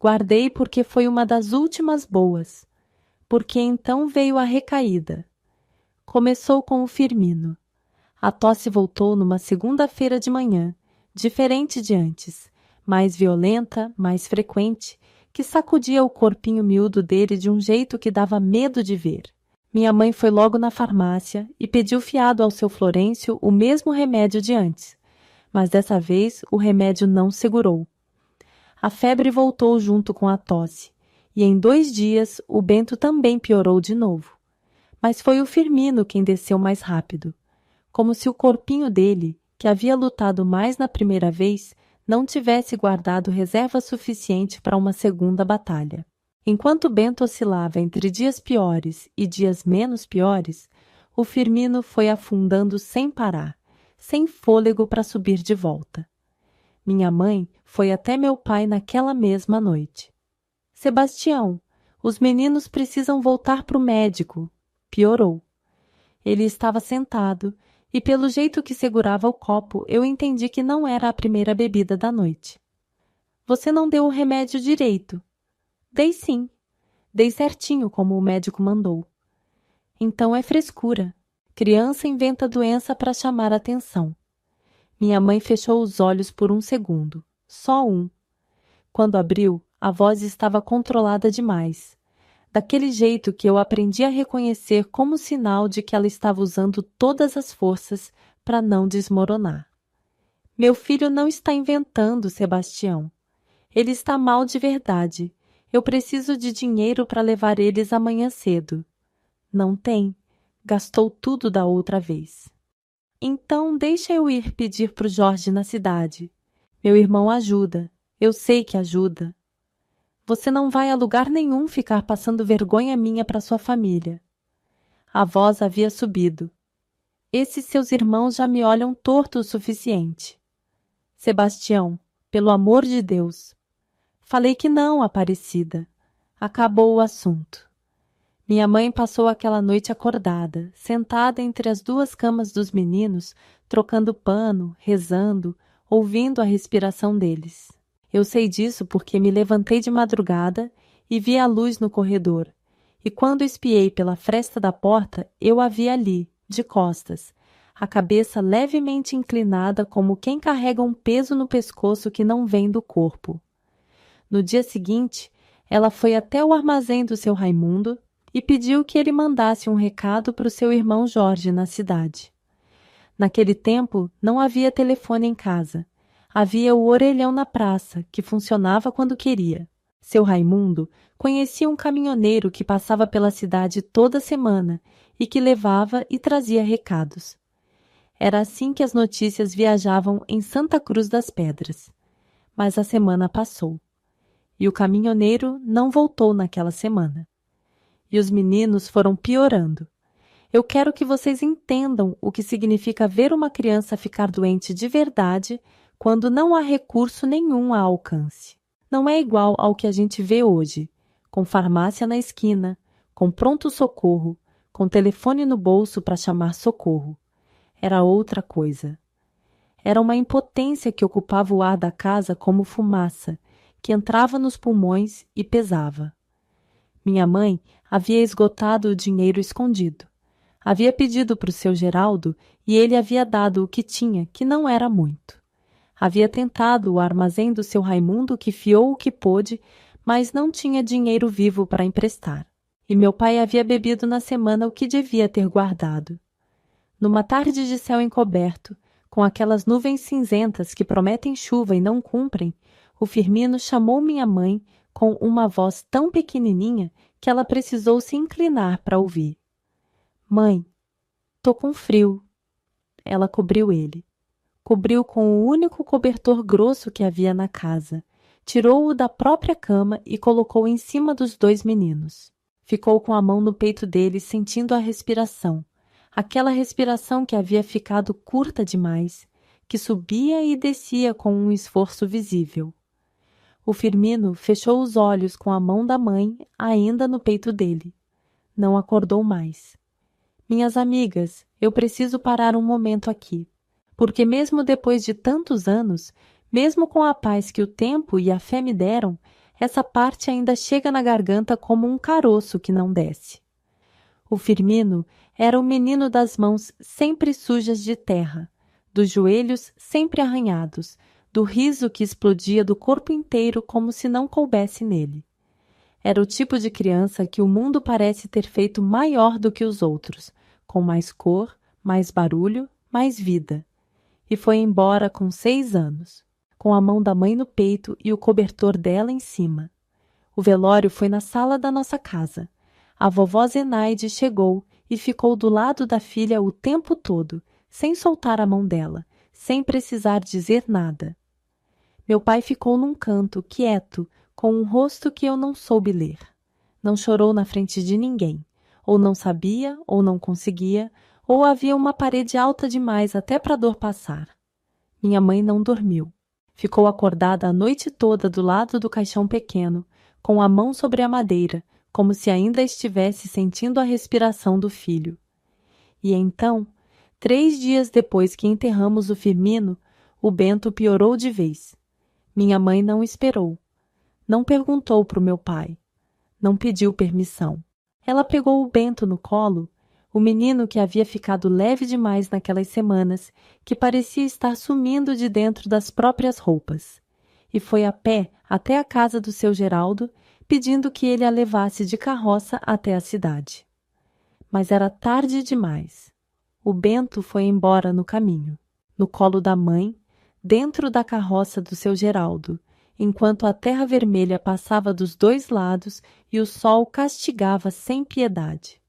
Guardei porque foi uma das últimas boas, porque então veio a recaída. Começou com o Firmino. A tosse voltou numa segunda-feira de manhã, diferente de antes, mais violenta, mais frequente, que sacudia o corpinho miúdo dele de um jeito que dava medo de ver. Minha mãe foi logo na farmácia e pediu fiado ao seu Florêncio o mesmo remédio de antes, mas dessa vez o remédio não segurou. A febre voltou junto com a tosse, e em 2 dias o Bento também piorou de novo. Mas foi o Firmino quem desceu mais rápido, como se o corpinho dele, que havia lutado mais na primeira vez, não tivesse guardado reserva suficiente para uma segunda batalha. Enquanto Bento oscilava entre dias piores e dias menos piores, o Firmino foi afundando sem parar, sem fôlego para subir de volta. Minha mãe foi até meu pai naquela mesma noite. Sebastião, os meninos precisam voltar para o médico. Piorou. Ele estava sentado e pelo jeito que segurava o copo eu entendi que não era a primeira bebida da noite. Você não deu o remédio direito. Dei sim. Dei certinho como o médico mandou. Então é frescura. Criança inventa doença para chamar atenção. Minha mãe fechou os olhos por um segundo. Só um. Quando abriu, a voz estava controlada demais. Daquele jeito que eu aprendi a reconhecer como sinal de que ela estava usando todas as forças para não desmoronar. Meu filho não está inventando, Sebastião. Ele está mal de verdade. Eu preciso de dinheiro para levar eles amanhã cedo. Não tem. Gastou tudo da outra vez. Então, deixa eu ir pedir para o Jorge na cidade. Meu irmão ajuda. Eu sei que ajuda. Você não vai a lugar nenhum ficar passando vergonha minha para sua família. A voz havia subido. Esses seus irmãos já me olham torto o suficiente. Sebastião, pelo amor de Deus. Falei que não, Aparecida. Acabou o assunto. Minha mãe passou aquela noite acordada, sentada entre as duas camas dos meninos, trocando pano, rezando, ouvindo a respiração deles. Eu sei disso porque me levantei de madrugada e vi a luz no corredor, e quando espiei pela fresta da porta, eu a vi ali, de costas, a cabeça levemente inclinada como quem carrega um peso no pescoço que não vem do corpo. No dia seguinte, ela foi até o armazém do seu Raimundo e pediu que ele mandasse um recado para o seu irmão Jorge na cidade. Naquele tempo, não havia telefone em casa. Havia o orelhão na praça, que funcionava quando queria. Seu Raimundo conhecia um caminhoneiro que passava pela cidade toda semana e que levava e trazia recados. Era assim que as notícias viajavam em Santa Cruz das Pedras. Mas a semana passou. E o caminhoneiro não voltou naquela semana. E os meninos foram piorando. Eu quero que vocês entendam o que significa ver uma criança ficar doente de verdade quando não há recurso nenhum a alcance. Não é igual ao que a gente vê hoje, com farmácia na esquina, com pronto-socorro, com telefone no bolso para chamar socorro. Era outra coisa. Era uma impotência que ocupava o ar da casa como fumaça, que entrava nos pulmões e pesava. Minha mãe havia esgotado o dinheiro escondido. Havia pedido para o seu Geraldo e ele havia dado o que tinha, que não era muito. Havia tentado o armazém do seu Raimundo, que fiou o que pôde, mas não tinha dinheiro vivo para emprestar. E meu pai havia bebido na semana o que devia ter guardado. Numa tarde de céu encoberto, com aquelas nuvens cinzentas que prometem chuva e não cumprem, o Firmino chamou minha mãe com uma voz tão pequenininha que ela precisou se inclinar para ouvir. Mãe, tô com frio. Ela cobriu ele. Cobriu com o único cobertor grosso que havia na casa. Tirou-o da própria cama e colocou em cima dos dois meninos. Ficou com a mão no peito deles, sentindo a respiração. Aquela respiração que havia ficado curta demais, que subia e descia com um esforço visível. O Firmino fechou os olhos com a mão da mãe ainda no peito dele. Não acordou mais. Minhas amigas, eu preciso parar um momento aqui, porque mesmo depois de tantos anos, mesmo com a paz que o tempo e a fé me deram, essa parte ainda chega na garganta como um caroço que não desce. O Firmino era o menino das mãos sempre sujas de terra, dos joelhos sempre arranhados, do riso que explodia do corpo inteiro como se não coubesse nele. Era o tipo de criança que o mundo parece ter feito maior do que os outros, com mais cor, mais barulho, mais vida. E foi embora com 6 anos, com a mão da mãe no peito e o cobertor dela em cima. O velório foi na sala da nossa casa. A vovó Zenaide chegou e ficou do lado da filha o tempo todo, sem soltar a mão dela, sem precisar dizer nada. Meu pai ficou num canto, quieto, com um rosto que eu não soube ler. Não chorou na frente de ninguém. Ou não sabia, ou não conseguia, ou havia uma parede alta demais até para a dor passar. Minha mãe não dormiu. Ficou acordada a noite toda do lado do caixão pequeno, com a mão sobre a madeira, como se ainda estivesse sentindo a respiração do filho. E então, 3 dias depois que enterramos o Firmino, o Bento piorou de vez. Minha mãe não esperou. Não perguntou para o meu pai. Não pediu permissão. Ela pegou o Bento no colo, o menino que havia ficado leve demais naquelas semanas, que parecia estar sumindo de dentro das próprias roupas, e foi a pé até a casa do seu Geraldo, pedindo que ele a levasse de carroça até a cidade. Mas era tarde demais. O Bento foi embora no caminho, no colo da mãe, dentro da carroça do seu Geraldo, enquanto a terra vermelha passava dos 2 lados e o sol castigava sem piedade.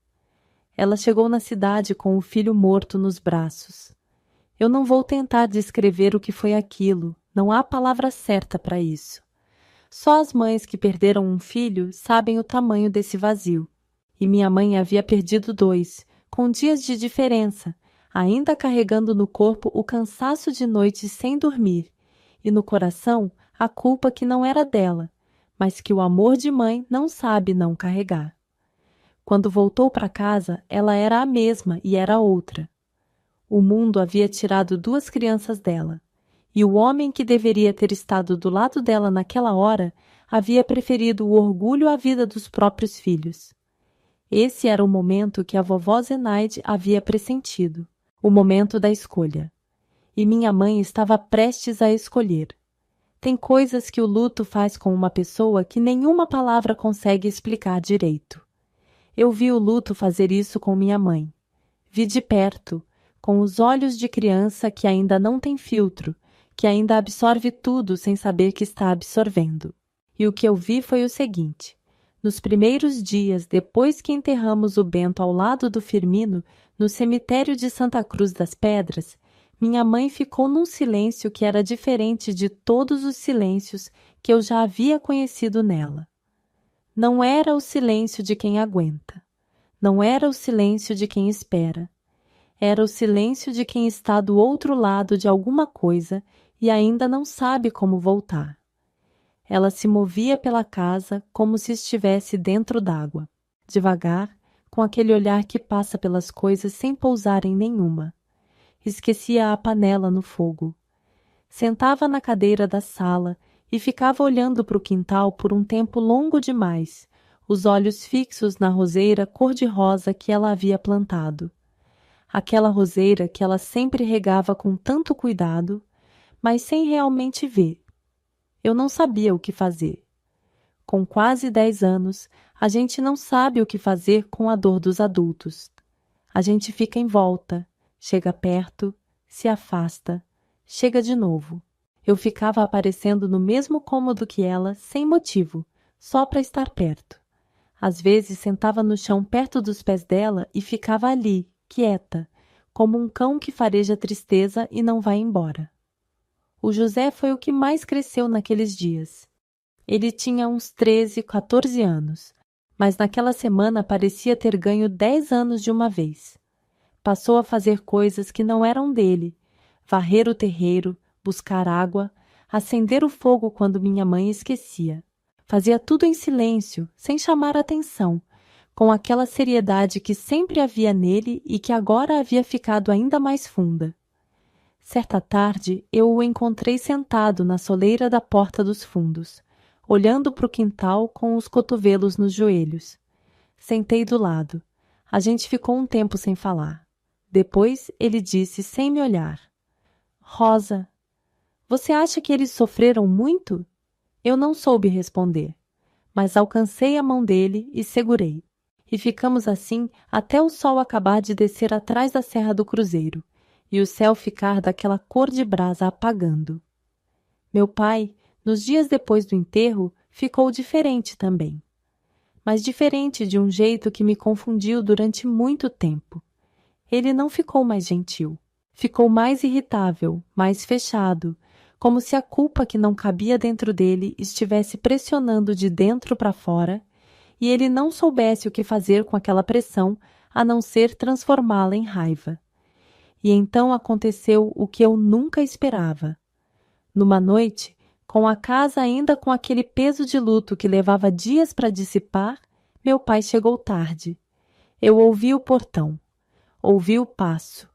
Ela chegou na cidade com o filho morto nos braços. Eu não vou tentar descrever o que foi aquilo, não há palavra certa para isso. Só as mães que perderam um filho sabem o tamanho desse vazio. E minha mãe havia perdido 2, com dias de diferença, ainda carregando no corpo o cansaço de noites sem dormir, e no coração a culpa que não era dela, mas que o amor de mãe não sabe não carregar. Quando voltou para casa, ela era a mesma e era outra. O mundo havia tirado 2 crianças dela, e o homem que deveria ter estado do lado dela naquela hora havia preferido o orgulho à vida dos próprios filhos. Esse era o momento que a vovó Zenaide havia pressentido, o momento da escolha. E minha mãe estava prestes a escolher. Tem coisas que o luto faz com uma pessoa que nenhuma palavra consegue explicar direito. Eu vi o luto fazer isso com minha mãe. Vi de perto, com os olhos de criança que ainda não tem filtro, que ainda absorve tudo sem saber que está absorvendo. E o que eu vi foi o seguinte: nos primeiros dias depois que enterramos o Bento ao lado do Firmino, no cemitério de Santa Cruz das Pedras, minha mãe ficou num silêncio que era diferente de todos os silêncios que eu já havia conhecido nela. Não era o silêncio de quem aguenta. Não era o silêncio de quem espera. Era o silêncio de quem está do outro lado de alguma coisa e ainda não sabe como voltar. Ela se movia pela casa como se estivesse dentro d'água, devagar, com aquele olhar que passa pelas coisas sem pousar em nenhuma. Esquecia a panela no fogo. Sentava na cadeira da sala e ficava olhando para o quintal por um tempo longo demais, os olhos fixos na roseira cor-de-rosa que ela havia plantado. Aquela roseira que ela sempre regava com tanto cuidado, mas sem realmente ver. Eu não sabia o que fazer. Com quase 10 anos, a gente não sabe o que fazer com a dor dos adultos. A gente fica em volta, chega perto, se afasta, chega de novo. Eu ficava aparecendo no mesmo cômodo que ela, sem motivo, só para estar perto. Às vezes sentava no chão perto dos pés dela e ficava ali, quieta, como um cão que fareja tristeza e não vai embora. O José foi o que mais cresceu naqueles dias. Ele tinha uns 13, 14 anos, mas naquela semana parecia ter ganho 10 anos de uma vez. Passou a fazer coisas que não eram dele, varrer o terreiro, buscar água, acender o fogo quando minha mãe esquecia. Fazia tudo em silêncio, sem chamar atenção, com aquela seriedade que sempre havia nele e que agora havia ficado ainda mais funda. Certa tarde, eu o encontrei sentado na soleira da porta dos fundos, olhando para o quintal com os cotovelos nos joelhos. Sentei do lado. A gente ficou um tempo sem falar. Depois ele disse sem me olhar: Rosa, você acha que eles sofreram muito? Eu não soube responder, mas alcancei a mão dele e segurei. E ficamos assim até o sol acabar de descer atrás da Serra do Cruzeiro e o céu ficar daquela cor de brasa apagando. Meu pai, nos dias depois do enterro, ficou diferente também. Mas diferente de um jeito que me confundiu durante muito tempo. Ele não ficou mais gentil. Ficou mais irritável, mais fechado, como se a culpa que não cabia dentro dele estivesse pressionando de dentro para fora e ele não soubesse o que fazer com aquela pressão a não ser transformá-la em raiva. E então aconteceu o que eu nunca esperava. Numa noite, com a casa ainda com aquele peso de luto que levava dias para dissipar, meu pai chegou tarde. Eu ouvi o portão. Ouvi o passo.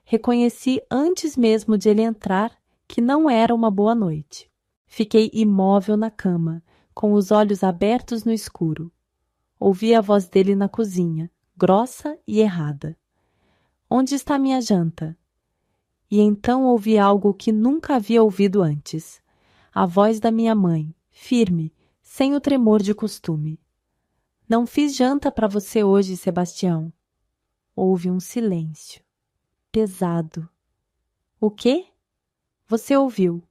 Reconheci antes mesmo de ele entrar que não era uma boa noite. Fiquei imóvel na cama, com os olhos abertos no escuro. Ouvi a voz dele na cozinha, grossa e errada. Onde está minha janta? E então ouvi algo que nunca havia ouvido antes. A voz da minha mãe, firme, sem o tremor de costume. Não fiz janta para você hoje, Sebastião. Houve um silêncio. Pesado. O quê? Você ouviu.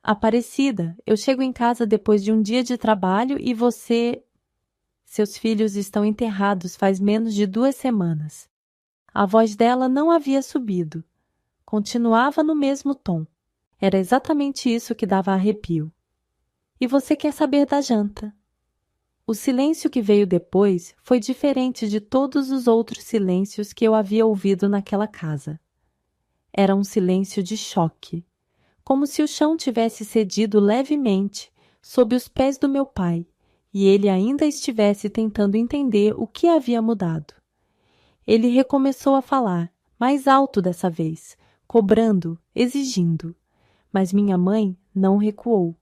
Aparecida, eu chego em casa depois de um dia de trabalho e você... Seus filhos estão enterrados faz menos de 2 semanas. A voz dela não havia subido. Continuava no mesmo tom. Era exatamente isso que dava arrepio. E você quer saber da janta? O silêncio que veio depois foi diferente de todos os outros silêncios que eu havia ouvido naquela casa. Era um silêncio de choque, como se o chão tivesse cedido levemente sob os pés do meu pai e ele ainda estivesse tentando entender o que havia mudado. Ele recomeçou a falar, mais alto dessa vez, cobrando, exigindo, mas minha mãe não recuou.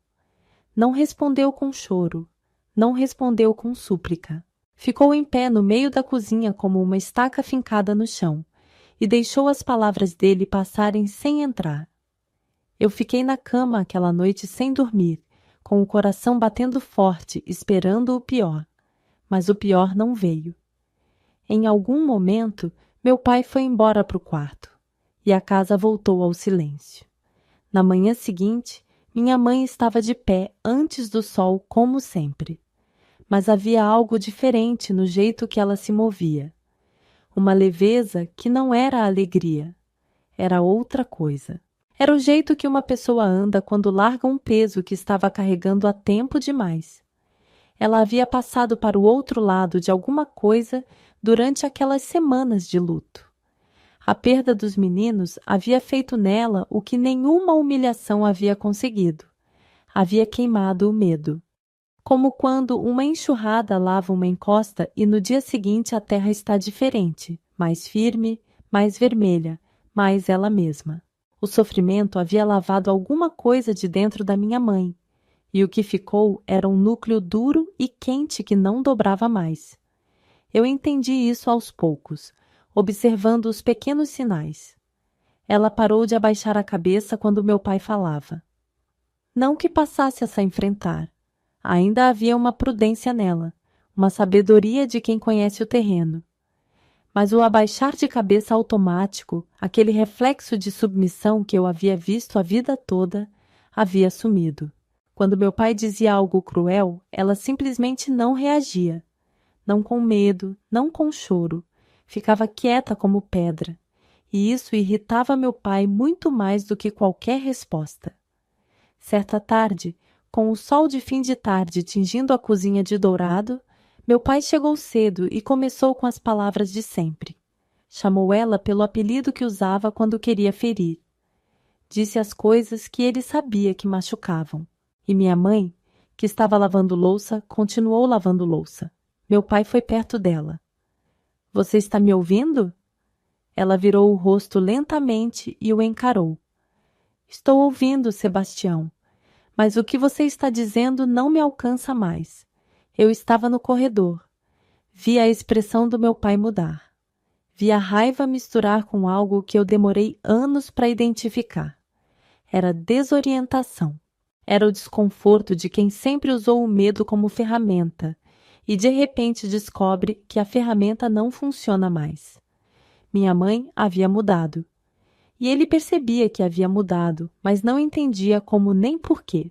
Não respondeu com choro, não respondeu com súplica. Ficou em pé no meio da cozinha como uma estaca fincada no chão e deixou as palavras dele passarem sem entrar. Eu fiquei na cama aquela noite sem dormir, com o coração batendo forte, esperando o pior. Mas o pior não veio. Em algum momento, meu pai foi embora para o quarto e a casa voltou ao silêncio. Na manhã seguinte, minha mãe estava de pé antes do sol, como sempre. Mas havia algo diferente no jeito que ela se movia. Uma leveza que não era alegria. Era outra coisa. Era o jeito que uma pessoa anda quando larga um peso que estava carregando há tempo demais. Ela havia passado para o outro lado de alguma coisa durante aquelas semanas de luto. A perda dos meninos havia feito nela o que nenhuma humilhação havia conseguido. Havia queimado o medo. Como quando uma enxurrada lava uma encosta e no dia seguinte a terra está diferente, mais firme, mais vermelha, mais ela mesma. O sofrimento havia lavado alguma coisa de dentro da minha mãe, e o que ficou era um núcleo duro e quente que não dobrava mais. Eu entendi isso aos poucos, observando os pequenos sinais. Ela parou de abaixar a cabeça quando meu pai falava. Não que passasse a se enfrentar. Ainda havia uma prudência nela, uma sabedoria de quem conhece o terreno. Mas o abaixar de cabeça automático, aquele reflexo de submissão que eu havia visto a vida toda, havia sumido. Quando meu pai dizia algo cruel, ela simplesmente não reagia. Não com medo, não com choro. Ficava quieta como pedra. E isso irritava meu pai muito mais do que qualquer resposta. Certa tarde, com o sol de fim de tarde tingindo a cozinha de dourado, meu pai chegou cedo e começou com as palavras de sempre. Chamou ela pelo apelido que usava quando queria ferir. Disse as coisas que ele sabia que machucavam. E minha mãe, que estava lavando louça, continuou lavando louça. Meu pai foi perto dela. — Você está me ouvindo? Ela virou o rosto lentamente e o encarou. — Estou ouvindo, Sebastião. Mas o que você está dizendo não me alcança mais. Eu estava no corredor. Vi a expressão do meu pai mudar. Vi a raiva misturar com algo que eu demorei anos para identificar. Era desorientação. Era o desconforto de quem sempre usou o medo como ferramenta e de repente descobre que a ferramenta não funciona mais. Minha mãe havia mudado. E ele percebia que havia mudado, mas não entendia como nem porquê.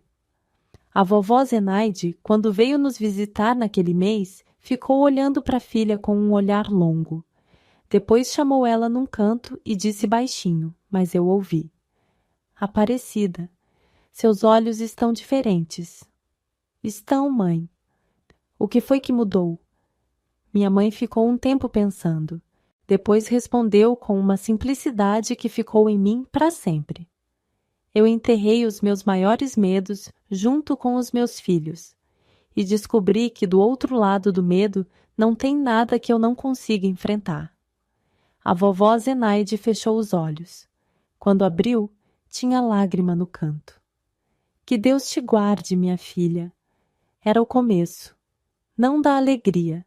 A vovó Zenaide, quando veio nos visitar naquele mês, ficou olhando para a filha com um olhar longo. Depois chamou ela num canto e disse baixinho, mas eu ouvi. Aparecida, seus olhos estão diferentes. Estão, mãe. O que foi que mudou? Minha mãe ficou um tempo pensando. Depois respondeu com uma simplicidade que ficou em mim para sempre. Eu enterrei os meus maiores medos junto com os meus filhos e descobri que do outro lado do medo não tem nada que eu não consiga enfrentar. A vovó Zenaide fechou os olhos. Quando abriu, tinha lágrima no canto. Que Deus te guarde, minha filha. Era o começo, não da alegria.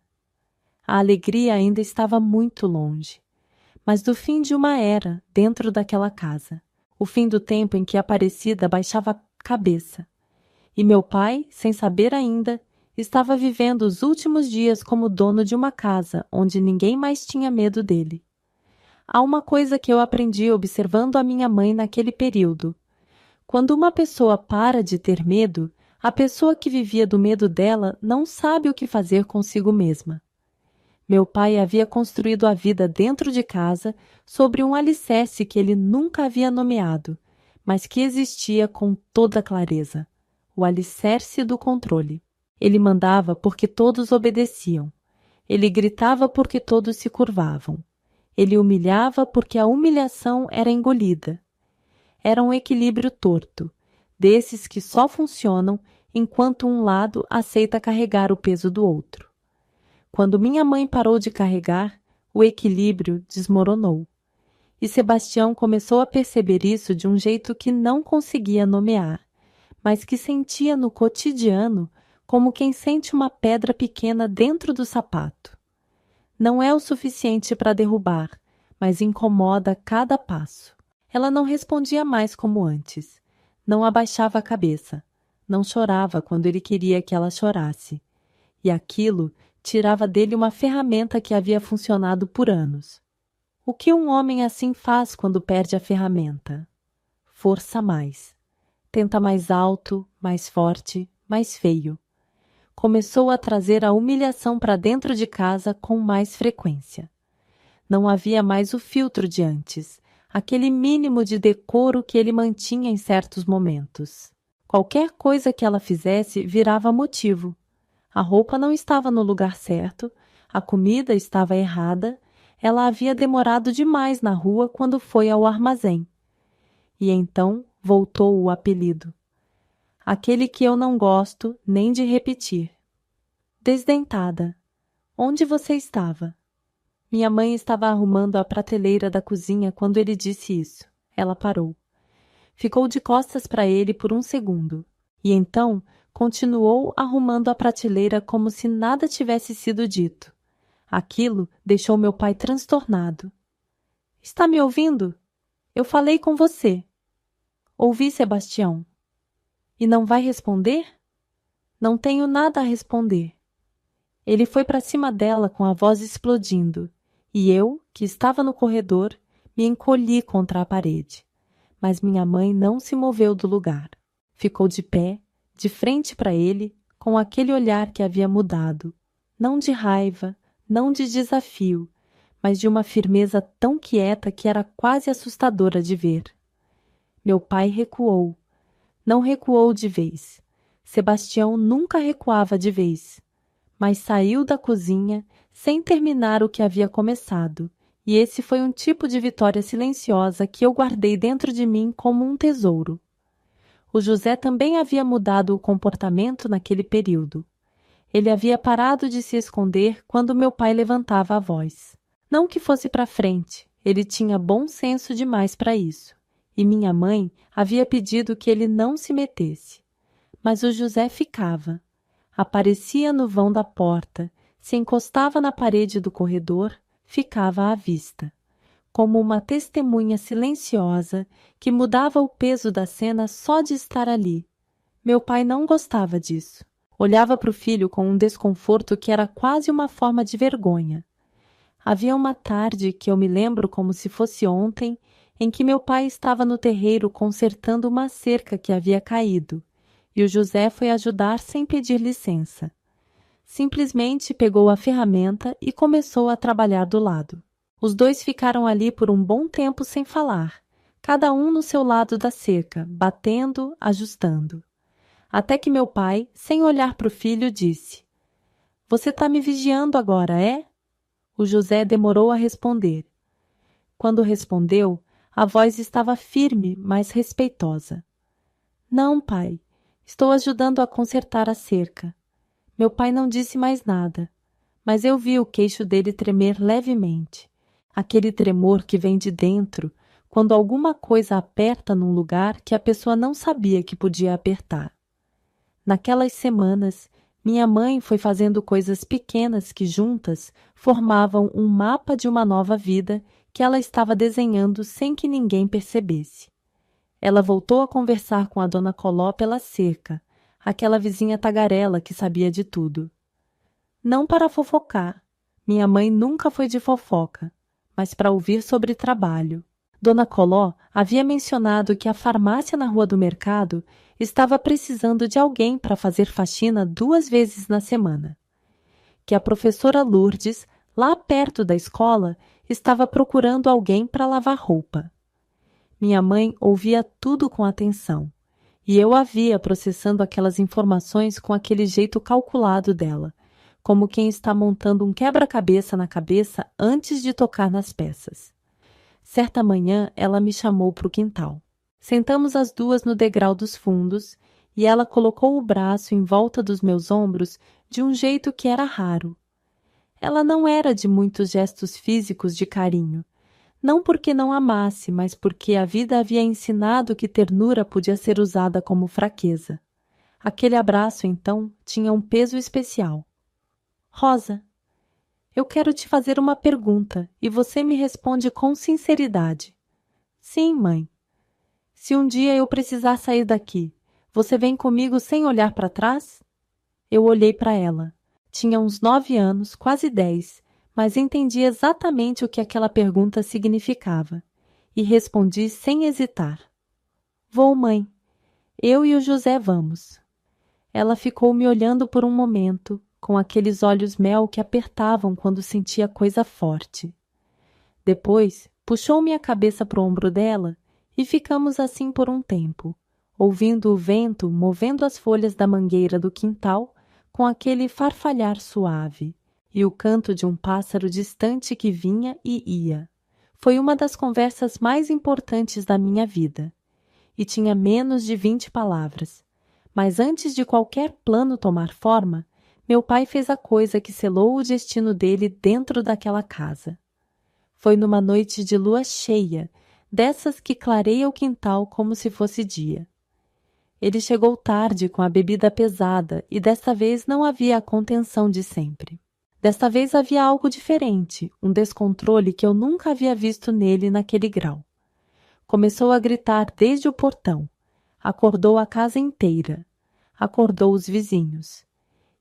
A alegria ainda estava muito longe, mas do fim de uma era dentro daquela casa, o fim do tempo em que Aparecida baixava a cabeça. E meu pai, sem saber ainda, estava vivendo os últimos dias como dono de uma casa onde ninguém mais tinha medo dele. Há uma coisa que eu aprendi observando a minha mãe naquele período. Quando uma pessoa para de ter medo, a pessoa que vivia do medo dela não sabe o que fazer consigo mesma. Meu pai havia construído a vida dentro de casa sobre um alicerce que ele nunca havia nomeado, mas que existia com toda clareza: o alicerce do controle. Ele mandava porque todos obedeciam. Ele gritava porque todos se curvavam. Ele humilhava porque a humilhação era engolida. Era um equilíbrio torto, desses que só funcionam enquanto um lado aceita carregar o peso do outro. Quando minha mãe parou de carregar, o equilíbrio desmoronou. E Sebastião começou a perceber isso de um jeito que não conseguia nomear, mas que sentia no cotidiano como quem sente uma pedra pequena dentro do sapato. Não é o suficiente para derrubar, mas incomoda cada passo. Ela não respondia mais como antes. Não abaixava a cabeça. Não chorava quando ele queria que ela chorasse. E aquilo tirava dele uma ferramenta que havia funcionado por anos. O que um homem assim faz quando perde a ferramenta? Força mais. Tenta mais alto, mais forte, mais feio. Começou a trazer a humilhação para dentro de casa com mais frequência. Não havia mais o filtro de antes, aquele mínimo de decoro que ele mantinha em certos momentos. Qualquer coisa que ela fizesse virava motivo. A roupa não estava no lugar certo, a comida estava errada, ela havia demorado demais na rua quando foi ao armazém. E então voltou o apelido. Aquele que eu não gosto nem de repetir. Desdentada. Onde você estava? Minha mãe estava arrumando a prateleira da cozinha quando ele disse isso. Ela parou. Ficou de costas para ele por um segundo. E então continuou arrumando a prateleira como se nada tivesse sido dito. Aquilo deixou meu pai transtornado. Está me ouvindo? Eu falei com você. Ouvi, Sebastião. E não vai responder? Não tenho nada a responder. Ele foi para cima dela com a voz explodindo, e eu, que estava no corredor, me encolhi contra a parede. Mas minha mãe não se moveu do lugar. Ficou de pé, de frente para ele, com aquele olhar que havia mudado, não de raiva, não de desafio, mas de uma firmeza tão quieta que era quase assustadora de ver. Meu pai recuou. Não recuou de vez. Sebastião nunca recuava de vez. Mas saiu da cozinha sem terminar o que havia começado, e esse foi um tipo de vitória silenciosa que eu guardei dentro de mim como um tesouro. O José também havia mudado o comportamento naquele período. Ele havia parado de se esconder quando meu pai levantava a voz. Não que fosse para frente, ele tinha bom senso demais para isso, e minha mãe havia pedido que ele não se metesse. Mas o José ficava. Aparecia no vão da porta, se encostava na parede do corredor, ficava à vista, como uma testemunha silenciosa que mudava o peso da cena só de estar ali. Meu pai não gostava disso. Olhava para o filho com um desconforto que era quase uma forma de vergonha. Havia uma tarde que eu me lembro como se fosse ontem, em que meu pai estava no terreiro consertando uma cerca que havia caído, e o José foi ajudar sem pedir licença. Simplesmente pegou a ferramenta e começou a trabalhar do lado. Os dois ficaram ali por um bom tempo sem falar, cada um no seu lado da cerca, batendo, ajustando. Até que meu pai, sem olhar para o filho, disse: Você está me vigiando agora, é? O José demorou a responder. Quando respondeu, a voz estava firme, mas respeitosa. Não, pai. Estou ajudando a consertar a cerca. Meu pai não disse mais nada, mas eu vi o queixo dele tremer levemente. Aquele tremor que vem de dentro, quando alguma coisa aperta num lugar que a pessoa não sabia que podia apertar. Naquelas semanas, minha mãe foi fazendo coisas pequenas que juntas formavam um mapa de uma nova vida que ela estava desenhando sem que ninguém percebesse. Ela voltou a conversar com a dona Coló pela cerca, aquela vizinha tagarela que sabia de tudo. Não para fofocar. Minha mãe nunca foi de fofoca, mas para ouvir sobre trabalho. Dona Coló havia mencionado que a farmácia na Rua do Mercado estava precisando de alguém para fazer faxina 2 vezes na semana. Que a professora Lourdes, lá perto da escola, estava procurando alguém para lavar roupa. Minha mãe ouvia tudo com atenção, E eu a via processando aquelas informações com aquele jeito calculado dela, como quem está montando um quebra-cabeça na cabeça antes de tocar nas peças. Certa manhã, ela me chamou para o quintal. Sentamos as duas no degrau dos fundos e ela colocou o braço em volta dos meus ombros de um jeito que era raro. Ela não era de muitos gestos físicos de carinho, não porque não amasse, mas porque a vida havia ensinado que ternura podia ser usada como fraqueza. Aquele abraço, então, tinha um peso especial. Rosa, eu quero te fazer uma pergunta e você me responde com sinceridade. Sim, mãe. Se um dia eu precisar sair daqui, você vem comigo sem olhar para trás? Eu olhei para ela. Tinha uns 9 anos, quase 10, mas entendi exatamente o que aquela pergunta significava. E respondi sem hesitar. Vou, mãe. Eu e o José vamos. Ela ficou me olhando por um momento, com aqueles olhos mel que apertavam quando sentia coisa forte. Depois, puxou minha cabeça para o ombro dela e ficamos assim por um tempo, ouvindo o vento movendo as folhas da mangueira do quintal com aquele farfalhar suave e o canto de um pássaro distante que vinha e ia. Foi uma das conversas mais importantes da minha vida. E tinha menos de 20 palavras. Mas antes de qualquer plano tomar forma, meu pai fez a coisa que selou o destino dele dentro daquela casa. Foi numa noite de lua cheia, dessas que clareia o quintal como se fosse dia. Ele chegou tarde com a bebida pesada e desta vez não havia a contenção de sempre. Desta vez havia algo diferente, um descontrole que eu nunca havia visto nele naquele grau. Começou a gritar desde o portão. Acordou a casa inteira. Acordou os vizinhos.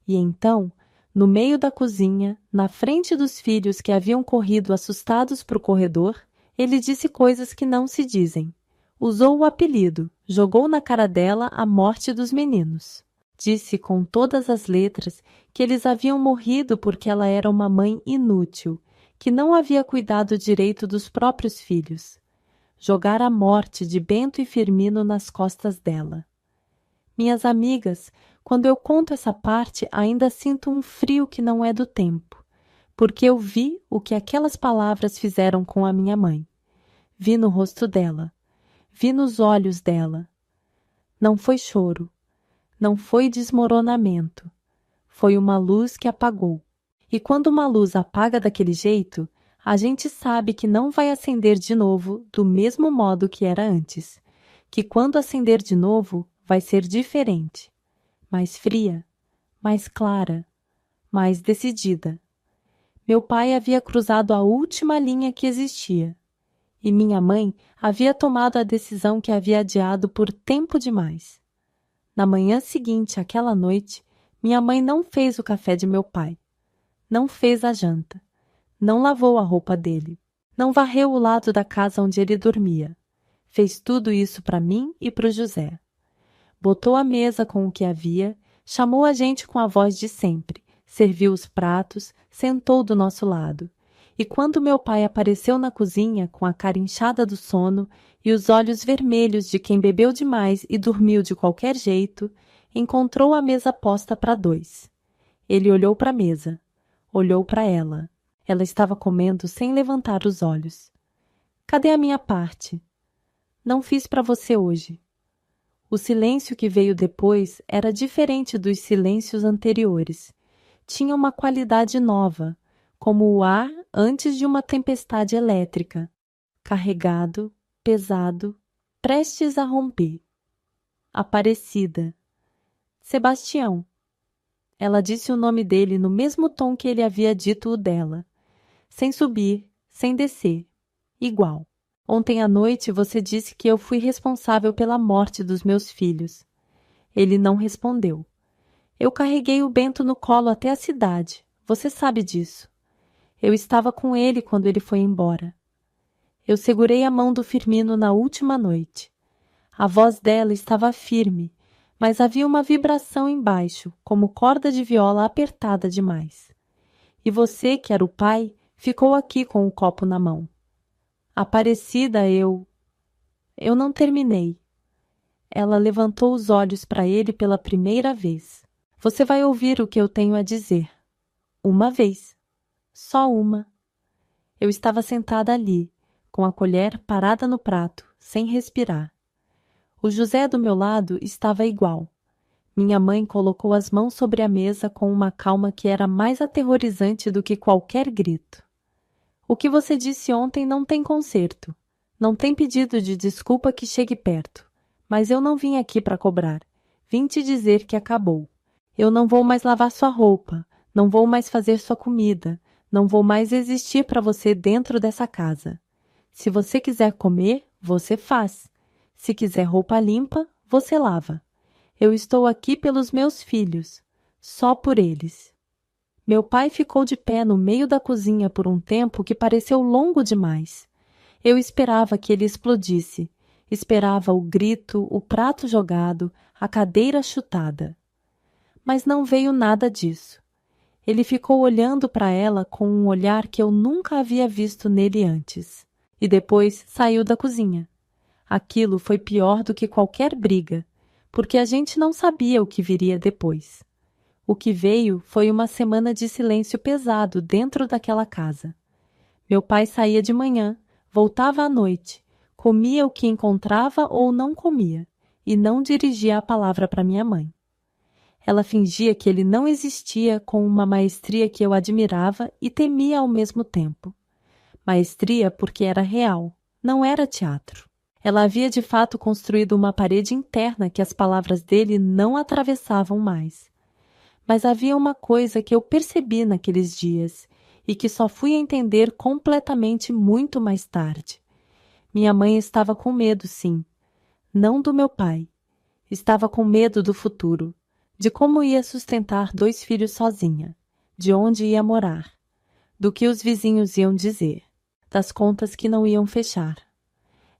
E então, no meio da cozinha, na frente dos filhos que haviam corrido assustados para o corredor, ele disse coisas que não se dizem. Usou o apelido, jogou na cara dela a morte dos meninos. Disse com todas as letras que eles haviam morrido porque ela era uma mãe inútil, que não havia cuidado direito dos próprios filhos. Jogar a morte de Bento e Firmino nas costas dela. Minhas amigas, quando eu conto essa parte, ainda sinto um frio que não é do tempo, porque eu vi o que aquelas palavras fizeram com a minha mãe. Vi no rosto dela, vi nos olhos dela. Não foi choro, não foi desmoronamento, foi uma luz que apagou. E quando uma luz apaga daquele jeito, a gente sabe que não vai acender de novo do mesmo modo que era antes, que quando acender de novo vai ser diferente, mais fria, mais clara, mais decidida. Meu pai havia cruzado a última linha que existia, e minha mãe havia tomado a decisão que havia adiado por tempo demais. Na manhã seguinte, àquela noite, minha mãe não fez o café de meu pai, não fez a janta. Não lavou a roupa dele. Não varreu o lado da casa onde ele dormia. Fez tudo isso para mim e para o José. Botou a mesa com o que havia, chamou a gente com a voz de sempre, serviu os pratos, sentou do nosso lado. E quando meu pai apareceu na cozinha com a cara inchada do sono e os olhos vermelhos de quem bebeu demais e dormiu de qualquer jeito, encontrou a mesa posta para 2. Ele olhou para a mesa, olhou para ela. Ela estava comendo sem levantar os olhos. Cadê a minha parte? Não fiz para você hoje. O silêncio que veio depois era diferente dos silêncios anteriores. Tinha uma qualidade nova, como o ar antes de uma tempestade elétrica. Carregado, pesado, prestes a romper. Aparecida. Sebastião. Ela disse o nome dele no mesmo tom que ele havia dito o dela. Sem subir, sem descer. Igual. Ontem à noite você disse que eu fui responsável pela morte dos meus filhos. Ele não respondeu. Eu carreguei o Bento no colo até a cidade. Você sabe disso. Eu estava com ele quando ele foi embora. Eu segurei a mão do Firmino na última noite. A voz dela estava firme, mas havia uma vibração embaixo, como corda de viola apertada demais. E você, que era o pai, ficou aqui com o copo na mão. Aparecida, eu não terminei. Ela levantou os olhos para ele pela primeira vez. Você vai ouvir o que eu tenho a dizer. Uma vez. Só uma. Eu estava sentada ali, com a colher parada no prato, sem respirar. O José do meu lado estava igual. Minha mãe colocou as mãos sobre a mesa com uma calma que era mais aterrorizante do que qualquer grito. O que você disse ontem não tem conserto. Não tem pedido de desculpa que chegue perto. Mas eu não vim aqui para cobrar. Vim te dizer que acabou. Eu não vou mais lavar sua roupa. Não vou mais fazer sua comida. Não vou mais existir para você dentro dessa casa. Se você quiser comer, você faz. Se quiser roupa limpa, você lava. Eu estou aqui pelos meus filhos. Só por eles. Meu pai ficou de pé no meio da cozinha por um tempo que pareceu longo demais. Eu esperava que ele explodisse. Esperava o grito, o prato jogado, a cadeira chutada. Mas não veio nada disso. Ele ficou olhando para ela com um olhar que eu nunca havia visto nele antes. E depois saiu da cozinha. Aquilo foi pior do que qualquer briga, porque a gente não sabia o que viria depois. O que veio foi uma semana de silêncio pesado dentro daquela casa. Meu pai saía de manhã, voltava à noite, comia o que encontrava ou não comia, e não dirigia a palavra para minha mãe. Ela fingia que ele não existia com uma maestria que eu admirava e temia ao mesmo tempo. Maestria porque era real, não era teatro. Ela havia de fato construído uma parede interna que as palavras dele não atravessavam mais. Mas havia uma coisa que eu percebi naqueles dias e que só fui entender completamente muito mais tarde. Minha mãe estava com medo, sim. Não do meu pai. Estava com medo do futuro, de como ia sustentar 2 filhos sozinha, de onde ia morar, do que os vizinhos iam dizer, das contas que não iam fechar.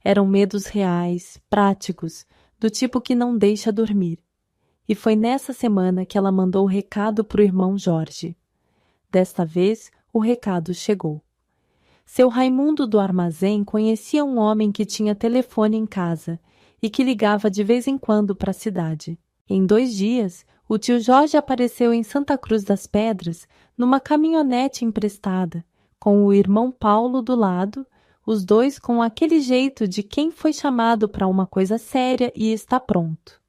Eram medos reais, práticos, do tipo que não deixa dormir. E foi nessa semana que ela mandou o recado para o irmão Jorge. Desta vez, o recado chegou. Seu Raimundo do armazém conhecia um homem que tinha telefone em casa e que ligava de vez em quando para a cidade. Em 2 dias, o tio Jorge apareceu em Santa Cruz das Pedras numa caminhonete emprestada, com o irmão Paulo do lado, os dois com aquele jeito de quem foi chamado para uma coisa séria e está pronto.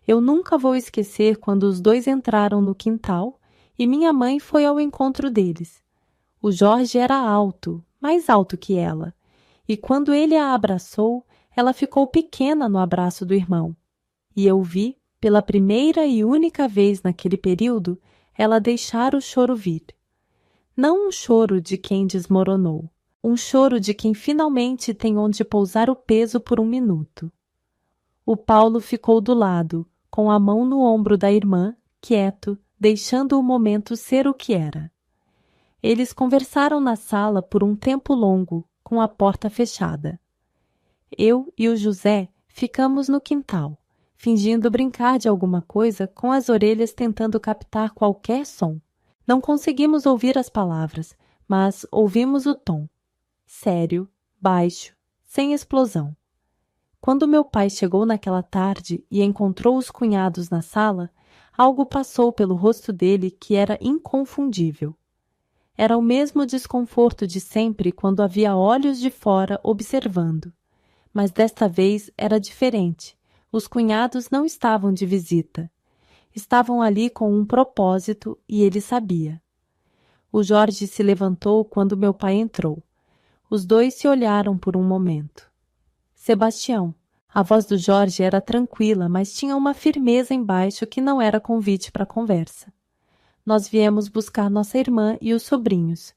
Eu nunca vou esquecer quando os dois entraram no quintal e minha mãe foi ao encontro deles. O Jorge era alto, mais alto que ela, e quando ele a abraçou, ela ficou pequena no abraço do irmão. E eu vi, pela primeira e única vez naquele período, ela deixar o choro vir. Não um choro de quem desmoronou, um choro de quem finalmente tem onde pousar o peso por um minuto. O Paulo ficou do lado, com a mão no ombro da irmã, quieto, deixando o momento ser o que era. Eles conversaram na sala por um tempo longo, com a porta fechada. Eu e o José ficamos no quintal, fingindo brincar de alguma coisa, com as orelhas tentando captar qualquer som. Não conseguimos ouvir as palavras, mas ouvimos o tom. Sério, baixo, sem explosão. Quando meu pai chegou naquela tarde e encontrou os cunhados na sala, algo passou pelo rosto dele que era inconfundível. Era o mesmo desconforto de sempre quando havia olhos de fora observando. Mas desta vez era diferente. Os cunhados não estavam de visita. Estavam ali com um propósito e ele sabia. O Jorge se levantou quando meu pai entrou. Os dois se olharam por um momento. Sebastião. A voz do Jorge era tranquila, mas tinha uma firmeza embaixo que não era convite para conversa. Nós viemos buscar nossa irmã e os sobrinhos.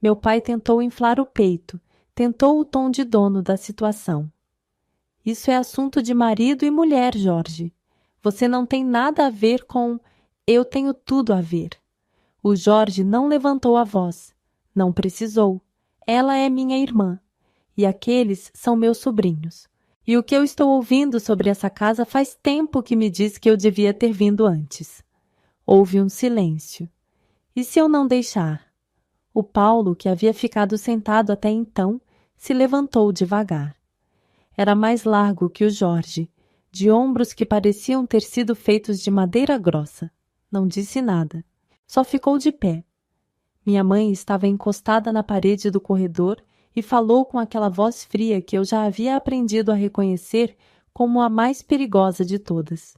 Meu pai tentou inflar o peito, tentou o tom de dono da situação. Isso é assunto de marido e mulher, Jorge. Você não tem nada a ver com... Eu tenho tudo a ver. O Jorge não levantou a voz. Não precisou. Ela é minha irmã. E aqueles são meus sobrinhos. E o que eu estou ouvindo sobre essa casa faz tempo que me diz que eu devia ter vindo antes. Houve um silêncio. E se eu não deixar? O Paulo, que havia ficado sentado até então, se levantou devagar. Era mais largo que o Jorge, de ombros que pareciam ter sido feitos de madeira grossa. Não disse nada. Só ficou de pé. Minha mãe estava encostada na parede do corredor e falou com aquela voz fria que eu já havia aprendido a reconhecer como a mais perigosa de todas.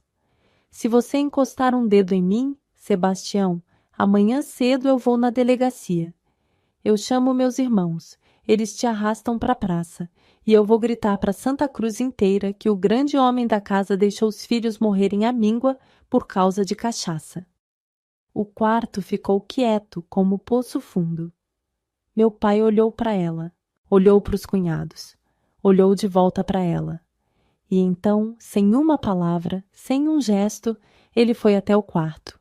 Se você encostar um dedo em mim, Sebastião, amanhã cedo eu vou na delegacia. Eu chamo meus irmãos, eles te arrastam para a praça, e eu vou gritar para Santa Cruz inteira que o grande homem da casa deixou os filhos morrerem à míngua por causa de cachaça. O quarto ficou quieto como poço fundo. Meu pai olhou para ela, olhou para os cunhados, olhou de volta para ela. E então, sem uma palavra, sem um gesto, ele foi até o quarto.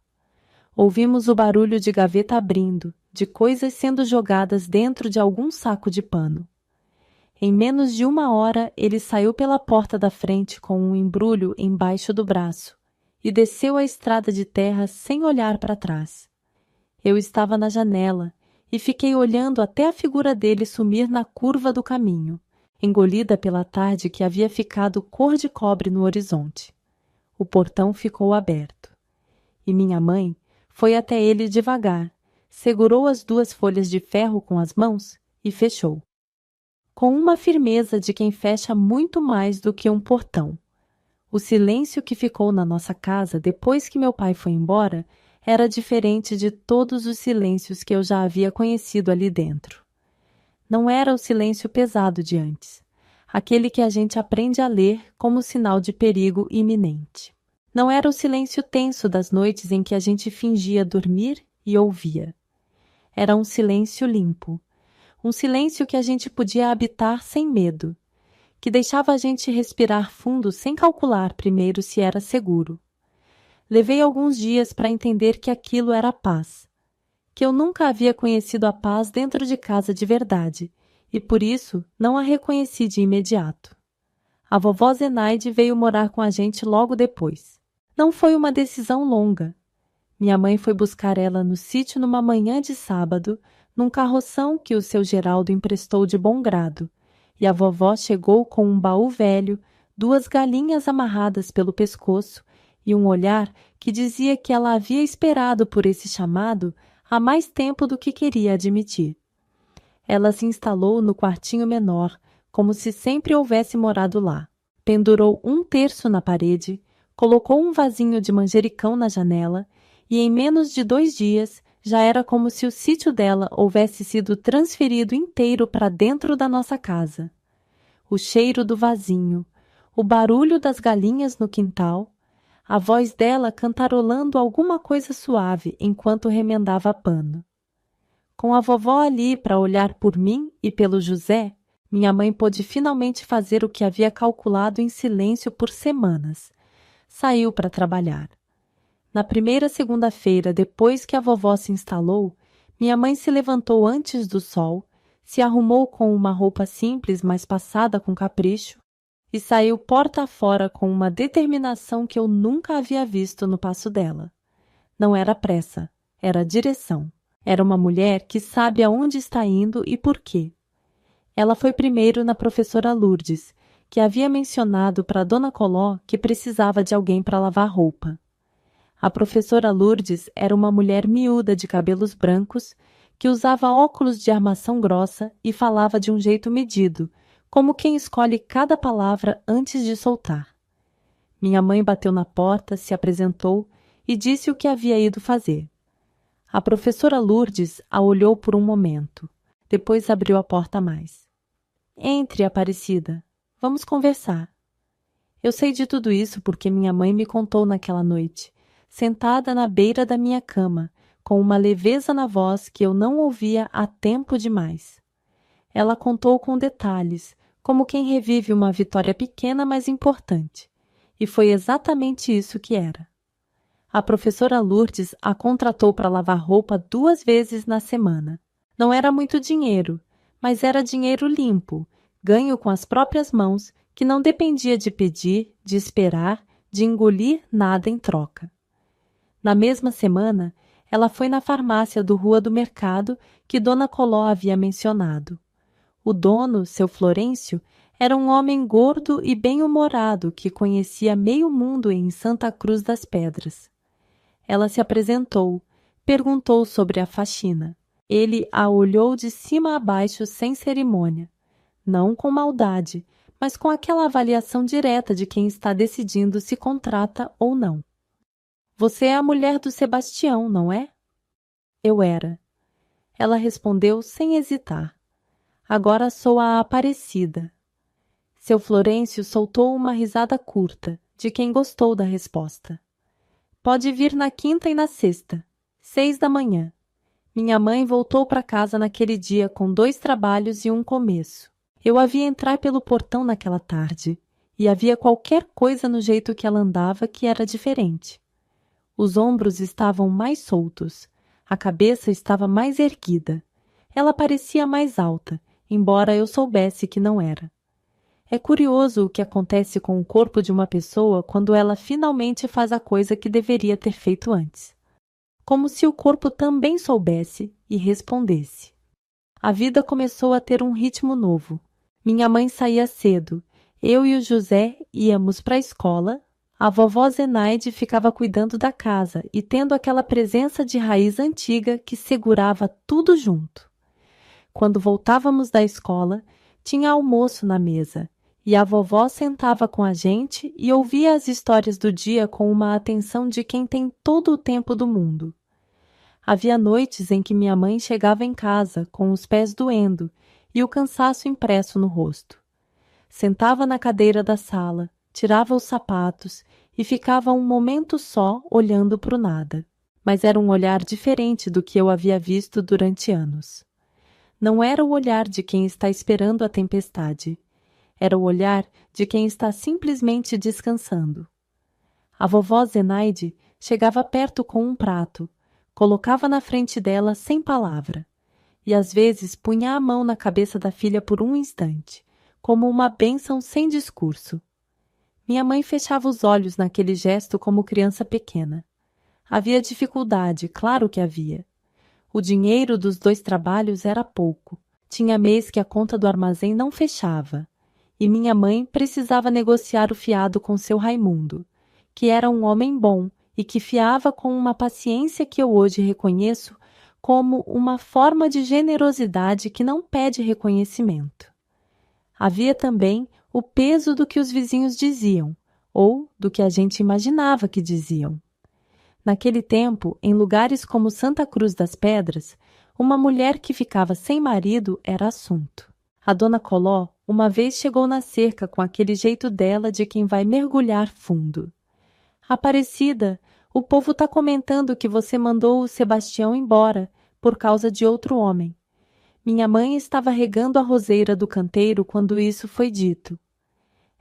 Ouvimos o barulho de gaveta abrindo, de coisas sendo jogadas dentro de algum saco de pano. Em menos de 1 hora, ele saiu pela porta da frente com um embrulho embaixo do braço e desceu a estrada de terra sem olhar para trás. Eu estava na janela e fiquei olhando até a figura dele sumir na curva do caminho, engolida pela tarde que havia ficado cor de cobre no horizonte. O portão ficou aberto. E minha mãe foi até ele devagar, segurou as 2 folhas de ferro com as mãos e fechou. Com uma firmeza de quem fecha muito mais do que um portão. O silêncio que ficou na nossa casa depois que meu pai foi embora era diferente de todos os silêncios que eu já havia conhecido ali dentro. Não era o silêncio pesado de antes, aquele que a gente aprende a ler como sinal de perigo iminente. Não era o silêncio tenso das noites em que a gente fingia dormir e ouvia. Era um silêncio limpo, um silêncio que a gente podia habitar sem medo, que deixava a gente respirar fundo sem calcular primeiro se era seguro. Levei alguns dias para entender que aquilo era paz, que eu nunca havia conhecido a paz dentro de casa de verdade, e por isso não a reconheci de imediato. A vovó Zenaide veio morar com a gente logo depois. Não foi uma decisão longa. Minha mãe foi buscar ela no sítio numa manhã de sábado, num carroção que o seu Geraldo emprestou de bom grado, e a vovó chegou com um baú velho, 2 galinhas amarradas pelo pescoço e um olhar que dizia que ela havia esperado por esse chamado há mais tempo do que queria admitir. Ela se instalou no quartinho menor, como se sempre houvesse morado lá. Pendurou 1/3 na parede, colocou um vasinho de manjericão na janela e em menos de 2 dias já era como se o sítio dela houvesse sido transferido inteiro para dentro da nossa casa. O cheiro do vasinho, o barulho das galinhas no quintal, a voz dela cantarolando alguma coisa suave enquanto remendava pano. Com a vovó ali para olhar por mim e pelo José, minha mãe pôde finalmente fazer o que havia calculado em silêncio por semanas. Saiu para trabalhar. Na primeira segunda-feira, depois que a vovó se instalou, minha mãe se levantou antes do sol, se arrumou com uma roupa simples, mas passada com capricho, e saiu porta fora com uma determinação que eu nunca havia visto no passo dela. Não era pressa, era direção. Era uma mulher que sabe aonde está indo e por quê. Ela foi primeiro na professora Lourdes, que havia mencionado para Dona Coló que precisava de alguém para lavar roupa. A professora Lourdes era uma mulher miúda de cabelos brancos, que usava óculos de armação grossa e falava de um jeito medido, como quem escolhe cada palavra antes de soltar. Minha mãe bateu na porta, se apresentou e disse o que havia ido fazer. A professora Lourdes a olhou por um momento, depois abriu a porta mais. Entre, Aparecida. Vamos conversar. Eu sei de tudo isso porque minha mãe me contou naquela noite, sentada na beira da minha cama, com uma leveza na voz que eu não ouvia há tempo demais. Ela contou com detalhes, como quem revive uma vitória pequena, mas importante. E foi exatamente isso que era. A professora Lourdes a contratou para lavar roupa 2 vezes na semana. Não era muito dinheiro, mas era dinheiro limpo, ganho com as próprias mãos, que não dependia de pedir, de esperar, de engolir nada em troca. Na mesma semana, ela foi na farmácia do Rua do Mercado que Dona Coló havia mencionado. O dono, seu Florêncio, Era um homem gordo e bem-humorado que conhecia meio mundo em Santa Cruz das Pedras. Ela se apresentou, perguntou sobre a faxina. Ele a olhou de cima a baixo sem cerimônia, não com maldade, mas com aquela avaliação direta de quem está decidindo se contrata ou não. Você é a mulher do Sebastião, não é? Eu era. Ela respondeu sem hesitar. Agora sou a Aparecida. Seu Florêncio soltou uma risada curta, de quem gostou da resposta. Pode vir na quinta e na sexta, 6 da manhã. Minha mãe voltou para casa naquele dia com 2 trabalhos e um começo. Eu a vi entrar pelo portão naquela tarde, e havia qualquer coisa no jeito que ela andava que era diferente. Os ombros estavam mais soltos, a cabeça estava mais erguida. Ela parecia mais alta, embora eu soubesse que não era. É curioso o que acontece com o corpo de uma pessoa quando ela finalmente faz a coisa que deveria ter feito antes. Como se o corpo também soubesse e respondesse. A vida começou a ter um ritmo novo. Minha mãe saía cedo, eu e o José íamos para a escola, a vovó Zenaide ficava cuidando da casa e tendo aquela presença de raiz antiga que segurava tudo junto. Quando voltávamos da escola, tinha almoço na mesa, e a vovó sentava com a gente e ouvia as histórias do dia com uma atenção de quem tem todo o tempo do mundo. Havia noites em que minha mãe chegava em casa com os pés doendo e o cansaço impresso no rosto. Sentava na cadeira da sala, tirava os sapatos e ficava um momento só olhando para o nada. Mas era um olhar diferente do que eu havia visto durante anos. Não era o olhar de quem está esperando a tempestade. Era o olhar de quem está simplesmente descansando. A vovó Zenaide chegava perto com um prato, colocava na frente dela sem palavra, e às vezes punha a mão na cabeça da filha por um instante, como uma bênção sem discurso. Minha mãe fechava os olhos naquele gesto como criança pequena. Havia dificuldade, claro que havia. O dinheiro dos 2 trabalhos era pouco. Tinha mês que a conta do armazém não fechava. E minha mãe precisava negociar o fiado com seu Raimundo, que era um homem bom e que fiava com uma paciência que eu hoje reconheço como uma forma de generosidade que não pede reconhecimento. Havia também o peso do que os vizinhos diziam, ou do que a gente imaginava que diziam. Naquele tempo, em lugares como Santa Cruz das Pedras, uma mulher que ficava sem marido era assunto. A dona Coló uma vez chegou na cerca com aquele jeito dela de quem vai mergulhar fundo. Aparecida, o povo tá comentando que você mandou o Sebastião embora por causa de outro homem. Minha mãe estava regando a roseira do canteiro quando isso foi dito.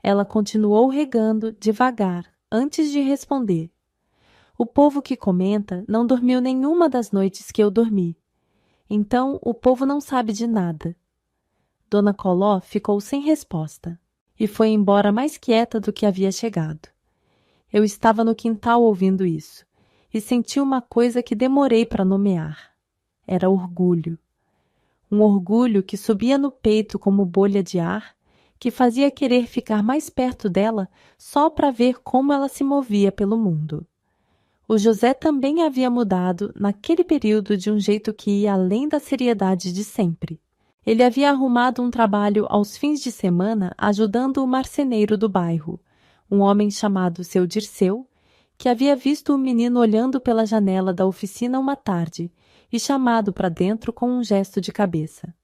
Ela continuou regando devagar, antes de responder. O povo que comenta não dormiu nenhuma das noites que eu dormi. Então, o povo não sabe de nada. Dona Coló ficou sem resposta e foi embora mais quieta do que havia chegado. Eu estava no quintal ouvindo isso e senti uma coisa que demorei para nomear. Era orgulho. Um orgulho que subia no peito como bolha de ar, que fazia querer ficar mais perto dela só para ver como ela se movia pelo mundo. O José também havia mudado naquele período de um jeito que ia além da seriedade de sempre. Ele havia arrumado um trabalho aos fins de semana ajudando o marceneiro do bairro, um homem chamado seu Dirceu, que havia visto o menino olhando pela janela da oficina uma tarde e chamado para dentro com um gesto de cabeça.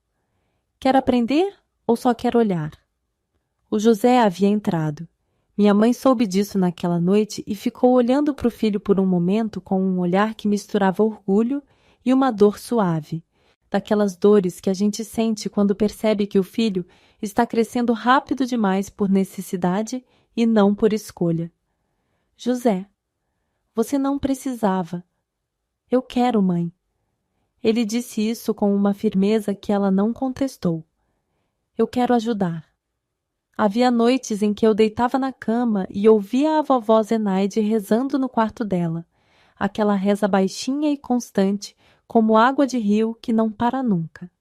Quer aprender ou só quer olhar? O José havia entrado. Minha mãe soube disso naquela noite e ficou olhando para o filho por um momento com um olhar que misturava orgulho e uma dor suave, daquelas dores que a gente sente quando percebe que o filho está crescendo rápido demais por necessidade e não por escolha. José, você não precisava. Eu quero, mãe. Ele disse isso com uma firmeza que ela não contestou. Eu quero ajudar. Havia noites em que eu deitava na cama e ouvia a vovó Zenaide rezando no quarto dela, aquela reza baixinha e constante, como água de rio que não para nunca.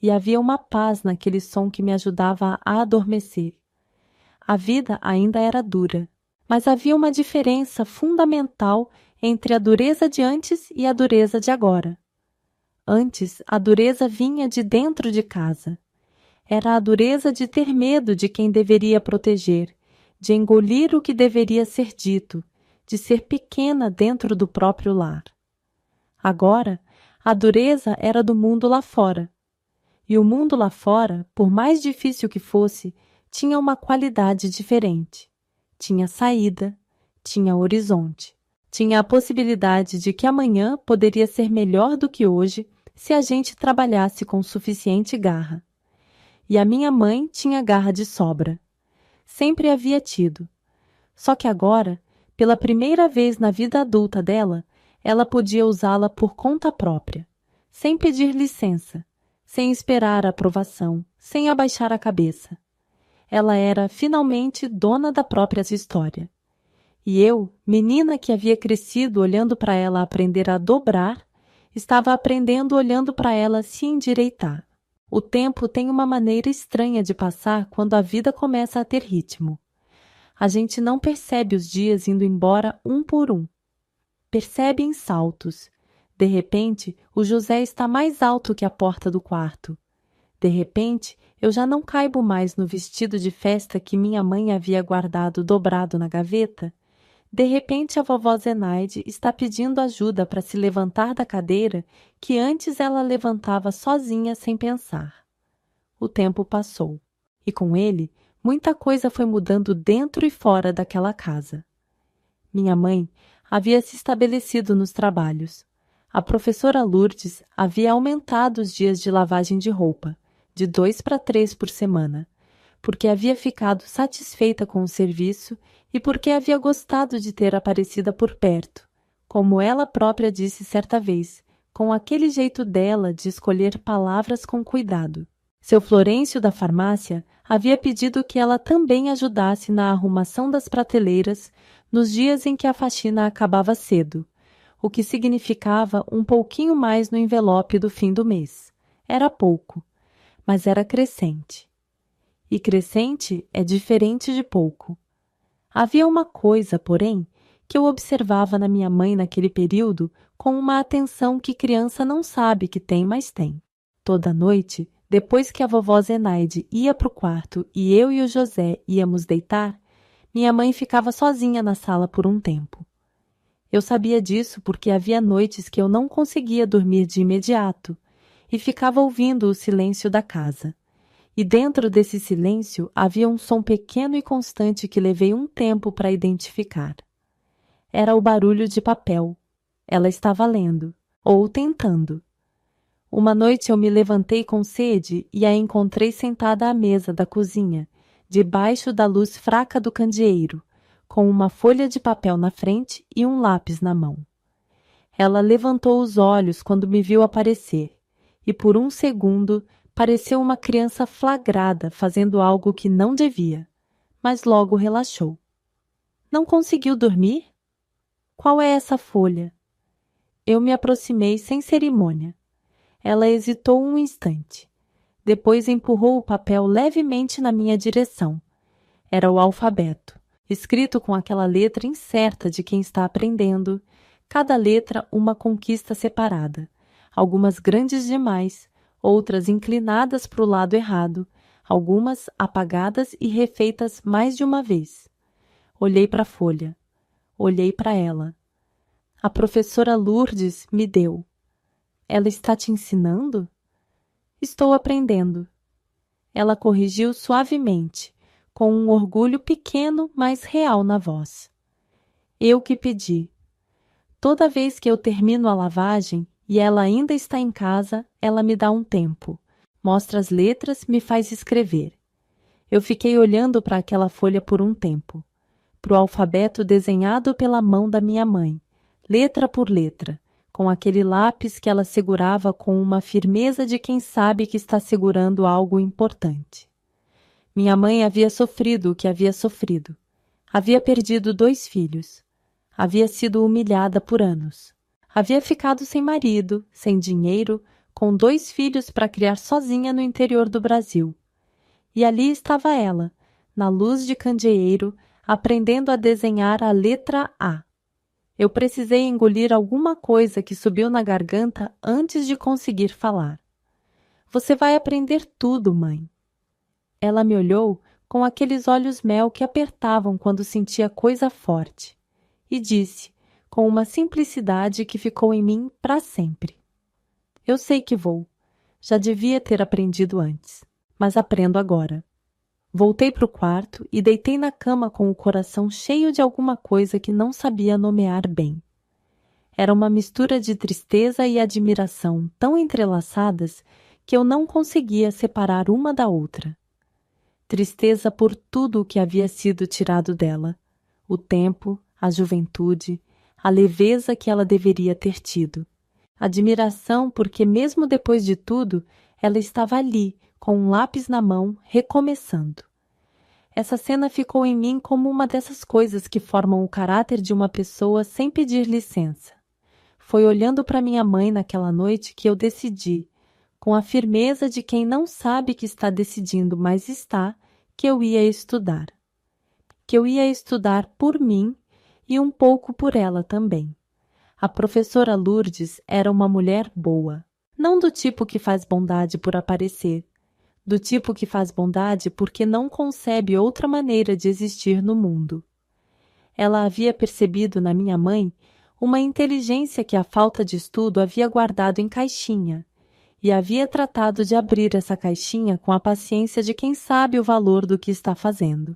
e havia uma paz naquele som que me ajudava a adormecer. A vida ainda era dura, mas havia uma diferença fundamental entre a dureza de antes e a dureza de agora. Antes, a dureza vinha de dentro de casa. Era a dureza de ter medo de quem deveria proteger, de engolir o que deveria ser dito, de ser pequena dentro do próprio lar. Agora, a dureza era do mundo lá fora. E o mundo lá fora, por mais difícil que fosse, tinha uma qualidade diferente. Tinha saída, tinha horizonte. Tinha a possibilidade de que amanhã poderia ser melhor do que hoje se a gente trabalhasse com suficiente garra. E a minha mãe tinha garra de sobra. Sempre havia tido. Só que agora, pela primeira vez na vida adulta dela, ela podia usá-la por conta própria, sem pedir licença, sem esperar a aprovação, sem abaixar a cabeça. Ela era, finalmente, dona da própria história. E eu, menina que havia crescido olhando para ela aprender a dobrar, estava aprendendo olhando para ela se endireitar. O tempo tem uma maneira estranha de passar quando a vida começa a ter ritmo. A gente não percebe os dias indo embora um por um. Percebe em saltos. De repente, o José está mais alto que a porta do quarto. De repente, eu já não caibo mais no vestido de festa que minha mãe havia guardado dobrado na gaveta. De repente, a vovó Zenaide está pedindo ajuda para se levantar da cadeira que antes ela levantava sozinha sem pensar. O tempo passou, e com ele, muita coisa foi mudando dentro e fora daquela casa. Minha mãe havia se estabelecido nos trabalhos. A professora Lourdes havia aumentado os dias de lavagem de roupa, de 2 para 3 por semana, porque havia ficado satisfeita com o serviço e porque havia gostado de ter Aparecida por perto, como ela própria disse certa vez, com aquele jeito dela de escolher palavras com cuidado. Seu Florêncio da farmácia havia pedido que ela também ajudasse na arrumação das prateleiras nos dias em que a faxina acabava cedo, o que significava um pouquinho mais no envelope do fim do mês. Era pouco, mas era crescente. E crescente é diferente de pouco. Havia uma coisa, porém, que eu observava na minha mãe naquele período com uma atenção que criança não sabe que tem, mas tem. Toda noite, depois que a vovó Zenaide ia para o quarto e eu e o José íamos deitar, minha mãe ficava sozinha na sala por um tempo. Eu sabia disso porque havia noites que eu não conseguia dormir de imediato e ficava ouvindo o silêncio da casa. E dentro desse silêncio havia um som pequeno e constante que levei um tempo para identificar. Era o barulho de papel. Ela estava lendo, ou tentando. Uma noite eu me levantei com sede e a encontrei sentada à mesa da cozinha, debaixo da luz fraca do candeeiro, com uma folha de papel na frente e um lápis na mão. Ela levantou os olhos quando me viu aparecer, e por um segundo pareceu uma criança flagrada fazendo algo que não devia, mas logo relaxou. Não conseguiu dormir? Qual é essa folha? Eu me aproximei sem cerimônia. Ela hesitou um instante. Depois empurrou o papel levemente na minha direção. Era o alfabeto, escrito com aquela letra incerta de quem está aprendendo, cada letra uma conquista separada, algumas grandes demais, outras inclinadas para o lado errado, algumas apagadas e refeitas mais de uma vez. Olhei para a folha. Olhei para ela. A professora Lourdes me deu. Ela está te ensinando? Estou aprendendo. Ela corrigiu suavemente, com um orgulho pequeno, mas real na voz. Eu que pedi. Toda vez que eu termino a lavagem e ela ainda está em casa, ela me dá um tempo. Mostra as letras, me faz escrever. Eu fiquei olhando para aquela folha por um tempo. Para o alfabeto desenhado pela mão da minha mãe, letra por letra, com aquele lápis que ela segurava com uma firmeza de quem sabe que está segurando algo importante. Minha mãe havia sofrido o que havia sofrido. Havia perdido 2 filhos. Havia sido humilhada por anos. Havia ficado sem marido, sem dinheiro, com 2 filhos para criar sozinha no interior do Brasil. E ali estava ela, na luz de candeeiro, aprendendo a desenhar a letra A. Eu precisei engolir alguma coisa que subiu na garganta antes de conseguir falar. Você vai aprender tudo, mãe. Ela me olhou com aqueles olhos mel que apertavam quando sentia coisa forte, e disse, com uma simplicidade que ficou em mim para sempre: Eu sei que vou. Já devia ter aprendido antes, mas aprendo agora. Voltei para o quarto e deitei na cama com o coração cheio de alguma coisa que não sabia nomear bem. Era uma mistura de tristeza e admiração tão entrelaçadas que eu não conseguia separar uma da outra. Tristeza por tudo o que havia sido tirado dela, o tempo, a juventude, a leveza que ela deveria ter tido. Admiração porque, mesmo depois de tudo, ela estava ali, com um lápis na mão, recomeçando. Essa cena ficou em mim como uma dessas coisas que formam o caráter de uma pessoa sem pedir licença. Foi olhando para minha mãe naquela noite que eu decidi, com a firmeza de quem não sabe que está decidindo, mas está, que eu ia estudar. Que eu ia estudar por mim e um pouco por ela também. A professora Lourdes era uma mulher boa, não do tipo que faz bondade por aparecer, do tipo que faz bondade porque não concebe outra maneira de existir no mundo. Ela havia percebido na minha mãe uma inteligência que a falta de estudo havia guardado em caixinha, e havia tratado de abrir essa caixinha com a paciência de quem sabe o valor do que está fazendo.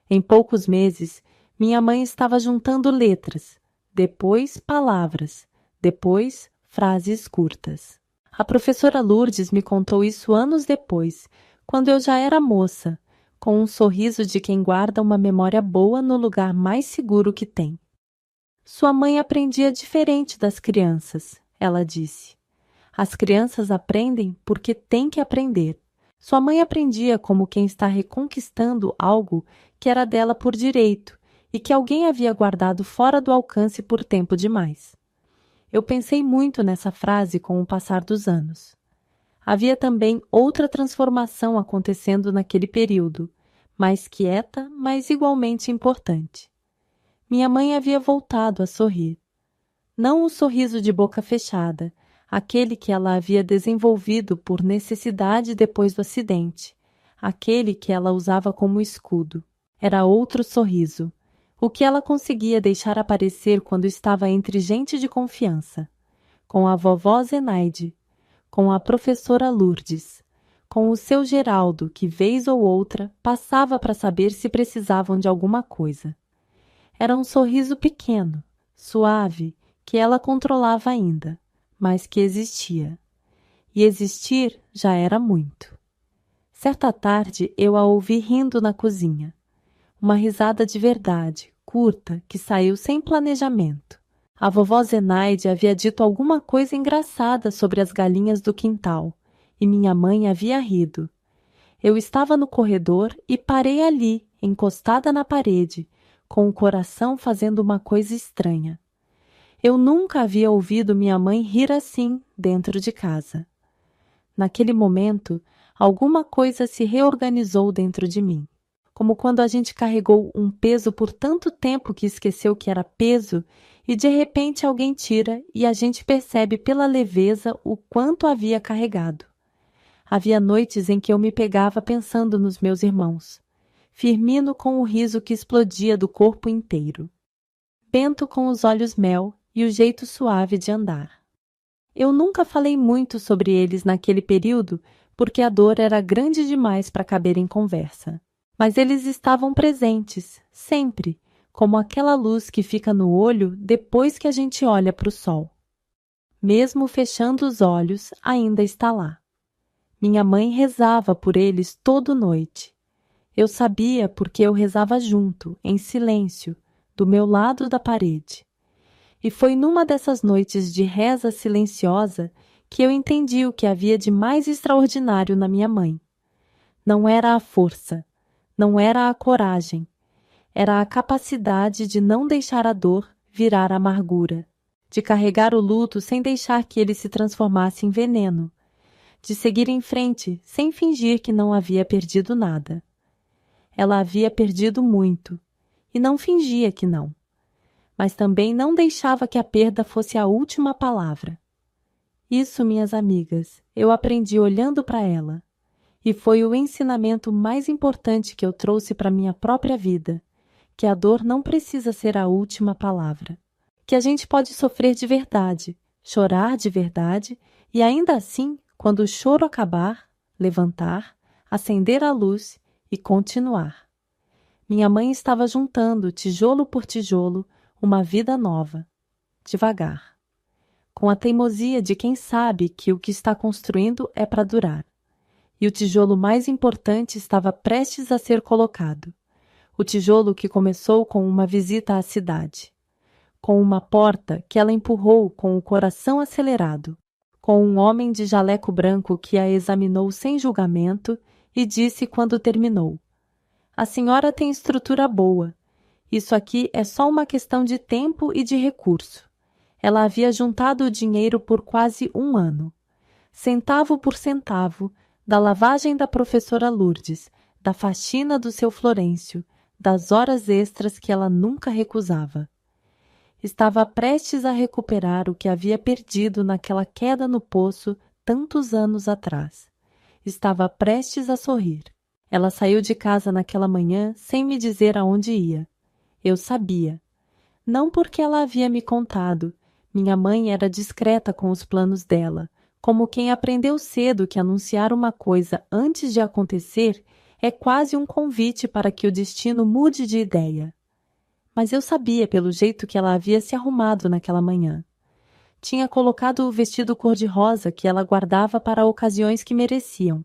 Em poucos meses, minha mãe estava juntando letras, depois palavras, depois frases curtas. A professora Lourdes me contou isso anos depois, quando eu já era moça, com um sorriso de quem guarda uma memória boa no lugar mais seguro que tem. Sua mãe aprendia diferente das crianças, ela disse. As crianças aprendem porque têm que aprender. Sua mãe aprendia como quem está reconquistando algo que era dela por direito e que alguém havia guardado fora do alcance por tempo demais. Eu pensei muito nessa frase com o passar dos anos. Havia também outra transformação acontecendo naquele período, mais quieta, mas igualmente importante. Minha mãe havia voltado a sorrir. Não o sorriso de boca fechada, aquele que ela havia desenvolvido por necessidade depois do acidente, aquele que ela usava como escudo. Era outro sorriso, o que ela conseguia deixar aparecer quando estava entre gente de confiança, com a vovó Zenaide, com a professora Lourdes, com o seu Geraldo, que vez ou outra passava para saber se precisavam de alguma coisa. Era um sorriso pequeno, suave, que ela controlava ainda, mas que existia. E existir já era muito. Certa tarde eu a ouvi rindo na cozinha. Uma risada de verdade, curta, que saiu sem planejamento. A vovó Zenaide havia dito alguma coisa engraçada sobre as galinhas do quintal, e minha mãe havia rido. Eu estava no corredor e parei ali, encostada na parede, com o coração fazendo uma coisa estranha. Eu nunca havia ouvido minha mãe rir assim, dentro de casa. Naquele momento, alguma coisa se reorganizou dentro de mim. Como quando a gente carregou um peso por tanto tempo que esqueceu que era peso e de repente alguém tira e a gente percebe pela leveza o quanto havia carregado. Havia noites em que eu me pegava pensando nos meus irmãos. Firmino com o riso que explodia do corpo inteiro. Bento com os olhos mel e o jeito suave de andar. Eu nunca falei muito sobre eles naquele período porque a dor era grande demais para caber em conversa. Mas eles estavam presentes, sempre, como aquela luz que fica no olho depois que a gente olha para o sol. Mesmo fechando os olhos, ainda está lá. Minha mãe rezava por eles toda noite. Eu sabia porque eu rezava junto, em silêncio, do meu lado da parede. E foi numa dessas noites de reza silenciosa que eu entendi o que havia de mais extraordinário na minha mãe. Não era a força, não era a coragem, era a capacidade de não deixar a dor virar amargura, de carregar o luto sem deixar que ele se transformasse em veneno, de seguir em frente sem fingir que não havia perdido nada. Ela havia perdido muito, e não fingia que não, mas também não deixava que a perda fosse a última palavra. Isso, minhas amigas, eu aprendi olhando para ela, e foi o ensinamento mais importante que eu trouxe para minha própria vida, que a dor não precisa ser a última palavra, que a gente pode sofrer de verdade, chorar de verdade, e ainda assim, quando o choro acabar, levantar, acender a luz e continuar. Minha mãe estava juntando, tijolo por tijolo, uma vida nova, devagar, com a teimosia de quem sabe que o que está construindo é para durar. E o tijolo mais importante estava prestes a ser colocado. O tijolo que começou com uma visita à cidade, com uma porta que ela empurrou com o coração acelerado, com um homem de jaleco branco que a examinou sem julgamento e disse quando terminou: "A senhora tem estrutura boa. Isso aqui é só uma questão de tempo e de recurso." Ela havia juntado o dinheiro por quase um ano, centavo por centavo, da lavagem da professora Lourdes, da faxina do seu Florêncio, das horas extras que ela nunca recusava. Estava prestes a recuperar o que havia perdido naquela queda no poço tantos anos atrás. Estava prestes a sorrir. Ela saiu de casa naquela manhã sem me dizer aonde ia. Eu sabia. Não porque ela havia me contado. Minha mãe era discreta com os planos dela, como quem aprendeu cedo que anunciar uma coisa antes de acontecer é quase um convite para que o destino mude de ideia. Mas eu sabia pelo jeito que ela havia se arrumado naquela manhã. Tinha colocado o vestido cor-de-rosa que ela guardava para ocasiões que mereciam.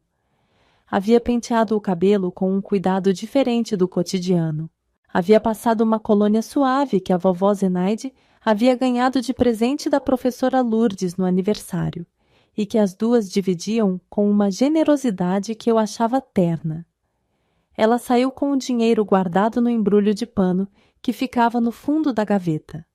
Havia penteado o cabelo com um cuidado diferente do cotidiano. Havia passado uma colônia suave que a vovó Zenaide havia ganhado de presente da professora Lourdes no aniversário, e que as duas dividiam com uma generosidade que eu achava terna. Ela saiu com o dinheiro guardado no embrulho de pano que ficava no fundo da gaveta.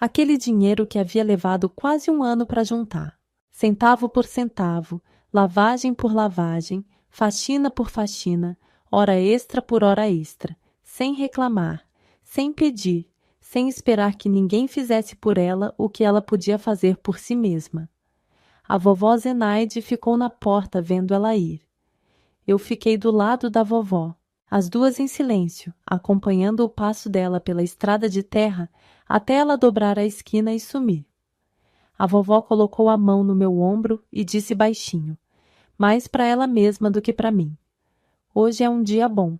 Aquele dinheiro que havia levado quase um ano para juntar. Centavo por centavo, lavagem por lavagem, faxina por faxina, hora extra por hora extra, sem reclamar, sem pedir, sem esperar que ninguém fizesse por ela o que ela podia fazer por si mesma. A vovó Zenaide ficou na porta vendo ela ir. Eu fiquei do lado da vovó, as duas em silêncio, acompanhando o passo dela pela estrada de terra até ela dobrar a esquina e sumir. A vovó colocou a mão no meu ombro e disse baixinho, mais para ela mesma do que para mim: "Hoje é um dia bom."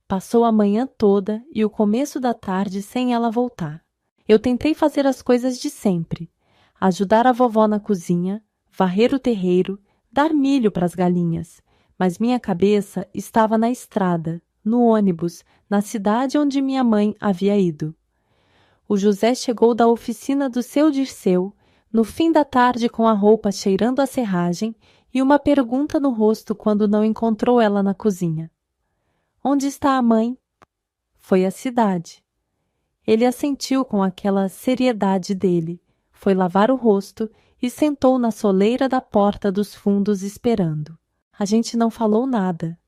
Passou a manhã toda e o começo da tarde sem ela voltar. Eu tentei fazer as coisas de sempre, ajudar a vovó na cozinha, varrer o terreiro, dar milho para as galinhas, mas minha cabeça estava na estrada, no ônibus, na cidade onde minha mãe havia ido. O José chegou da oficina do seu Dirceu, no fim da tarde com a roupa cheirando a serragem e uma pergunta no rosto quando não encontrou ela na cozinha. "Onde está a mãe?" Foi à cidade. Ele assentiu com aquela seriedade dele, foi lavar o rosto e sentou na soleira da porta dos fundos esperando. A gente não falou nada.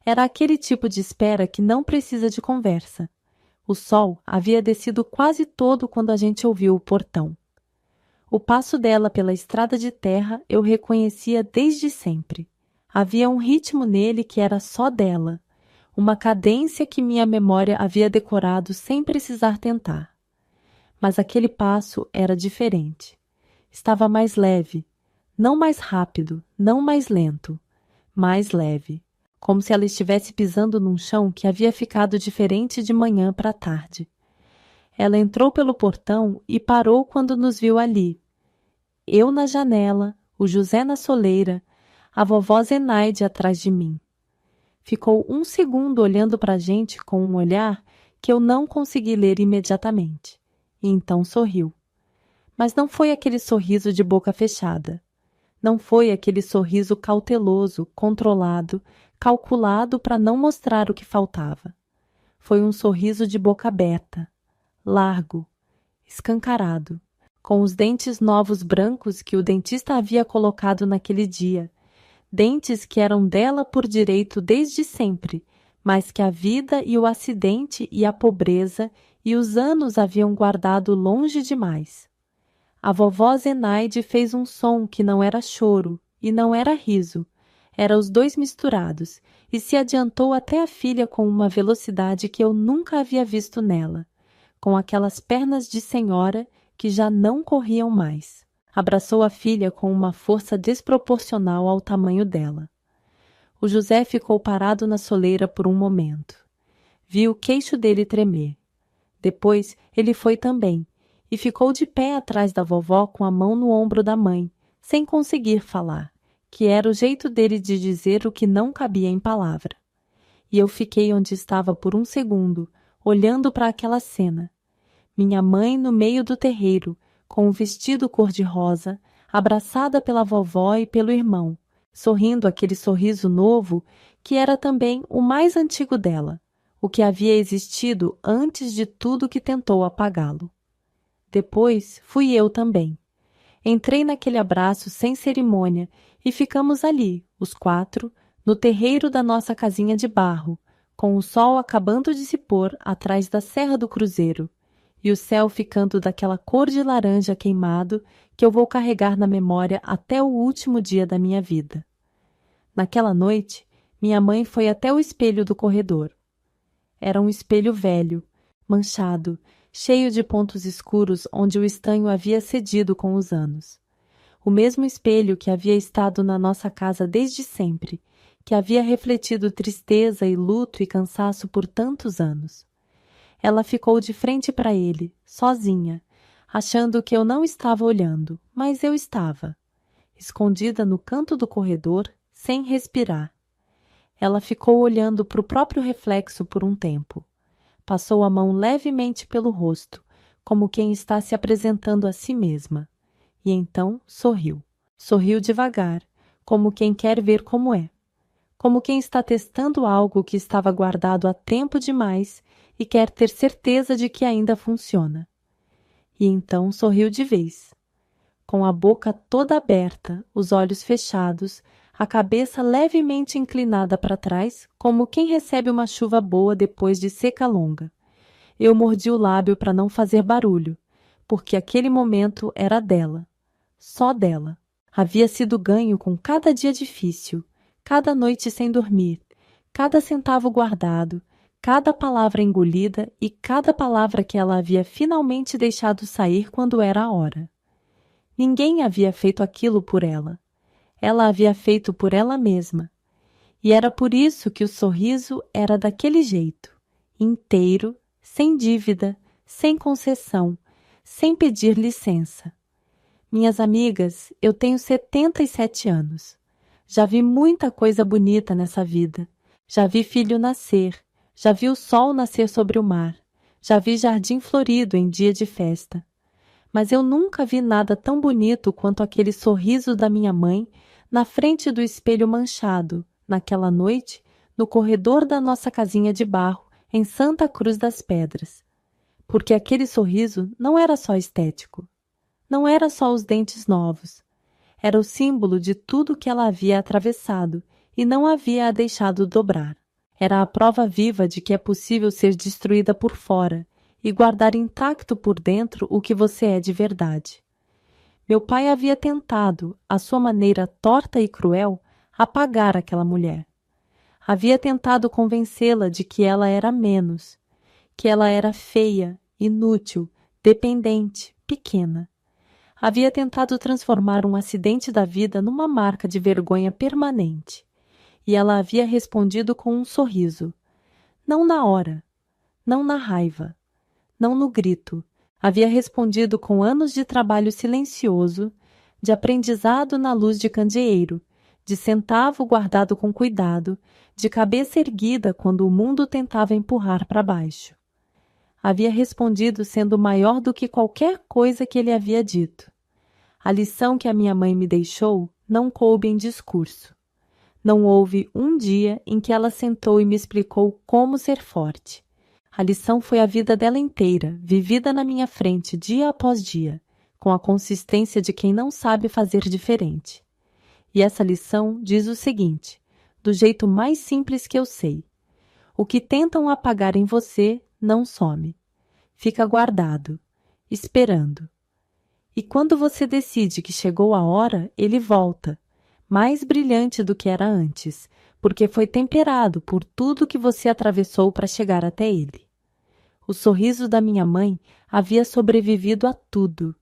Era aquele tipo de espera que não precisa de conversa. O sol havia descido quase todo quando a gente ouviu o portão. O passo dela pela estrada de terra eu reconhecia desde sempre. Havia um ritmo nele que era só dela, uma cadência que minha memória havia decorado sem precisar tentar. Mas aquele passo era diferente. Estava mais leve, não mais rápido, não mais lento, mais leve, como se ela estivesse pisando num chão que havia ficado diferente de manhã para tarde. Ela entrou pelo portão e parou quando nos viu ali. Eu na janela, o José na soleira, a vovó Zenaide atrás de mim. Ficou um segundo olhando para a gente com um olhar que eu não consegui ler imediatamente, e então sorriu. Mas não foi aquele sorriso de boca fechada. Não foi aquele sorriso cauteloso, controlado, calculado para não mostrar o que faltava. Foi um sorriso de boca aberta, largo, escancarado, com os dentes novos brancos que o dentista havia colocado naquele dia, dentes que eram dela por direito desde sempre, mas que a vida e o acidente e a pobreza e os anos haviam guardado longe demais. A vovó Zenaide fez um som que não era choro e não era riso, era os dois misturados, e se adiantou até a filha com uma velocidade que eu nunca havia visto nela, com aquelas pernas de senhora que já não corriam mais. Abraçou a filha com uma força desproporcional ao tamanho dela. O José ficou parado na soleira por um momento. Vi o queixo dele tremer. Depois ele foi também, e ficou de pé atrás da vovó com a mão no ombro da mãe, sem conseguir falar, que era o jeito dele de dizer o que não cabia em palavra. E eu fiquei onde estava por um segundo, olhando para aquela cena. Minha mãe no meio do terreiro, com o vestido cor-de-rosa, abraçada pela vovó e pelo irmão, sorrindo aquele sorriso novo que era também o mais antigo dela, o que havia existido antes de tudo que tentou apagá-lo. Depois fui eu também. Entrei naquele abraço sem cerimônia e ficamos ali, os quatro, no terreiro da nossa casinha de barro, com o sol acabando de se pôr atrás da Serra do Cruzeiro, e o céu ficando daquela cor de laranja queimado que eu vou carregar na memória até o último dia da minha vida. Naquela noite, minha mãe foi até o espelho do corredor. Era um espelho velho, manchado, cheio de pontos escuros onde o estanho havia cedido com os anos. O mesmo espelho que havia estado na nossa casa desde sempre, que havia refletido tristeza e luto e cansaço por tantos anos. Ela ficou de frente para ele, sozinha, achando que eu não estava olhando, mas eu estava, escondida no canto do corredor, sem respirar. Ela ficou olhando para o próprio reflexo por um tempo. Passou a mão levemente pelo rosto, como quem está se apresentando a si mesma. E então sorriu. Sorriu devagar, como quem quer ver como é. Como quem está testando algo que estava guardado há tempo demais e quer ter certeza de que ainda funciona. E então sorriu de vez. Com a boca toda aberta, os olhos fechados, a cabeça levemente inclinada para trás, como quem recebe uma chuva boa depois de seca longa. Eu mordi o lábio para não fazer barulho, porque aquele momento era dela. Só dela. Havia sido ganho com cada dia difícil, cada noite sem dormir, cada centavo guardado, cada palavra engolida e cada palavra que ela havia finalmente deixado sair quando era a hora. Ninguém havia feito aquilo por ela. Ela havia feito por ela mesma. E era por isso que o sorriso era daquele jeito, inteiro, sem dívida, sem concessão, sem pedir licença. Minhas amigas, eu tenho 77 anos. Já vi muita coisa bonita nessa vida. Já vi filho nascer. Já vi o sol nascer sobre o mar. Já vi jardim florido em dia de festa. Mas eu nunca vi nada tão bonito quanto aquele sorriso da minha mãe na frente do espelho manchado, naquela noite, no corredor da nossa casinha de barro, em Santa Cruz das Pedras. Porque aquele sorriso não era só estético. Não era só os dentes novos. Era o símbolo de tudo que ela havia atravessado e não havia a deixado dobrar. Era a prova viva de que é possível ser destruída por fora e guardar intacto por dentro o que você é de verdade. Meu pai havia tentado, à sua maneira torta e cruel, apagar aquela mulher. Havia tentado convencê-la de que ela era menos, que ela era feia, inútil, dependente, pequena. Havia tentado transformar um acidente da vida numa marca de vergonha permanente. E ela havia respondido com um sorriso. Não na hora, não na raiva, não no grito. Havia respondido com anos de trabalho silencioso, de aprendizado na luz de candeeiro, de centavo guardado com cuidado, de cabeça erguida quando o mundo tentava empurrar para baixo. Havia respondido sendo maior do que qualquer coisa que ele havia dito. A lição que a minha mãe me deixou não coube em discurso. Não houve um dia em que ela sentou e me explicou como ser forte. A lição foi a vida dela inteira, vivida na minha frente dia após dia, com a consistência de quem não sabe fazer diferente. E essa lição diz o seguinte, do jeito mais simples que eu sei: o que tentam apagar em você não some. Fica guardado, esperando. E quando você decide que chegou a hora, ele volta, mais brilhante do que era antes, porque foi temperado por tudo que você atravessou para chegar até ele. O sorriso da minha mãe havia sobrevivido a tudo,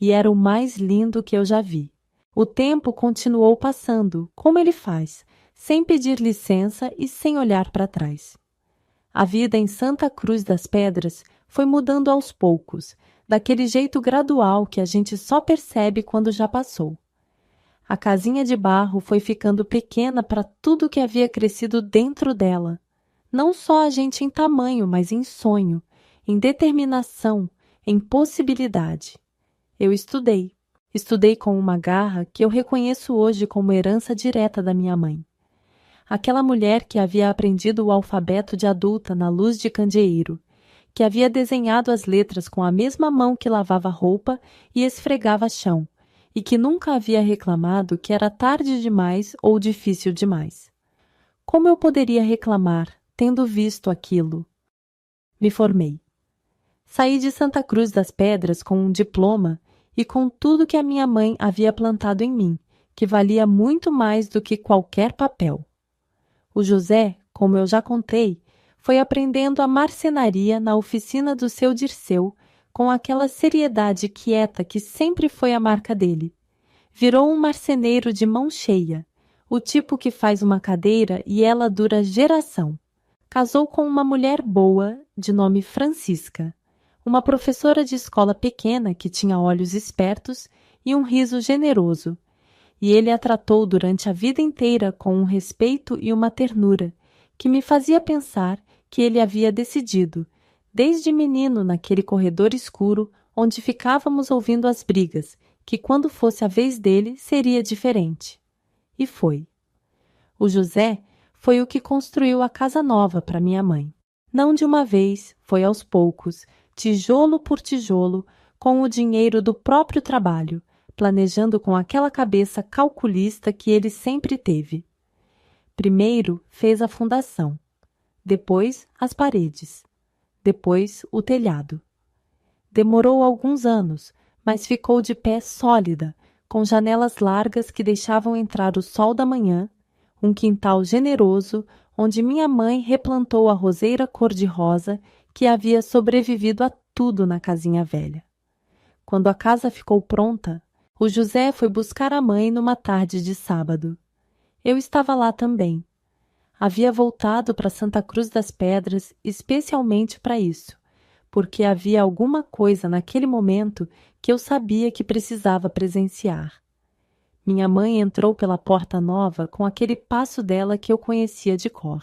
e era o mais lindo que eu já vi. O tempo continuou passando, como ele faz, sem pedir licença e sem olhar para trás. A vida em Santa Cruz das Pedras foi mudando aos poucos, daquele jeito gradual que a gente só percebe quando já passou. A casinha de barro foi ficando pequena para tudo que havia crescido dentro dela. Não só a gente em tamanho, mas em sonho, em determinação, em possibilidade. Eu estudei. Estudei com uma garra que eu reconheço hoje como herança direta da minha mãe. Aquela mulher que havia aprendido o alfabeto de adulta na luz de candeeiro, que havia desenhado as letras com a mesma mão que lavava roupa e esfregava chão, e que nunca havia reclamado que era tarde demais ou difícil demais. Como eu poderia reclamar, tendo visto aquilo? Me formei. Saí de Santa Cruz das Pedras com um diploma e com tudo que a minha mãe havia plantado em mim, que valia muito mais do que qualquer papel. O José, como eu já contei, foi aprendendo a marcenaria na oficina do seu Dirceu, com aquela seriedade quieta que sempre foi a marca dele. Virou um marceneiro de mão cheia, o tipo que faz uma cadeira e ela dura geração. Casou com uma mulher boa, de nome Francisca, uma professora de escola pequena que tinha olhos espertos e um riso generoso, e ele a tratou durante a vida inteira com um respeito e uma ternura, que me fazia pensar que ele havia decidido, desde menino naquele corredor escuro onde ficávamos ouvindo as brigas, que quando fosse a vez dele seria diferente. E foi. O José foi o que construiu a casa nova para minha mãe. Não de uma vez, foi aos poucos, tijolo por tijolo, com o dinheiro do próprio trabalho, planejando com aquela cabeça calculista que ele sempre teve. Primeiro fez a fundação, depois as paredes, depois o telhado. Demorou alguns anos, mas ficou de pé sólida, com janelas largas que deixavam entrar o sol da manhã, um quintal generoso onde minha mãe replantou a roseira cor-de-rosa que havia sobrevivido a tudo na casinha velha. Quando a casa ficou pronta, o José foi buscar a mãe numa tarde de sábado. Eu estava lá também. Havia voltado para Santa Cruz das Pedras especialmente para isso, porque havia alguma coisa naquele momento que eu sabia que precisava presenciar. Minha mãe entrou pela porta nova com aquele passo dela que eu conhecia de cor.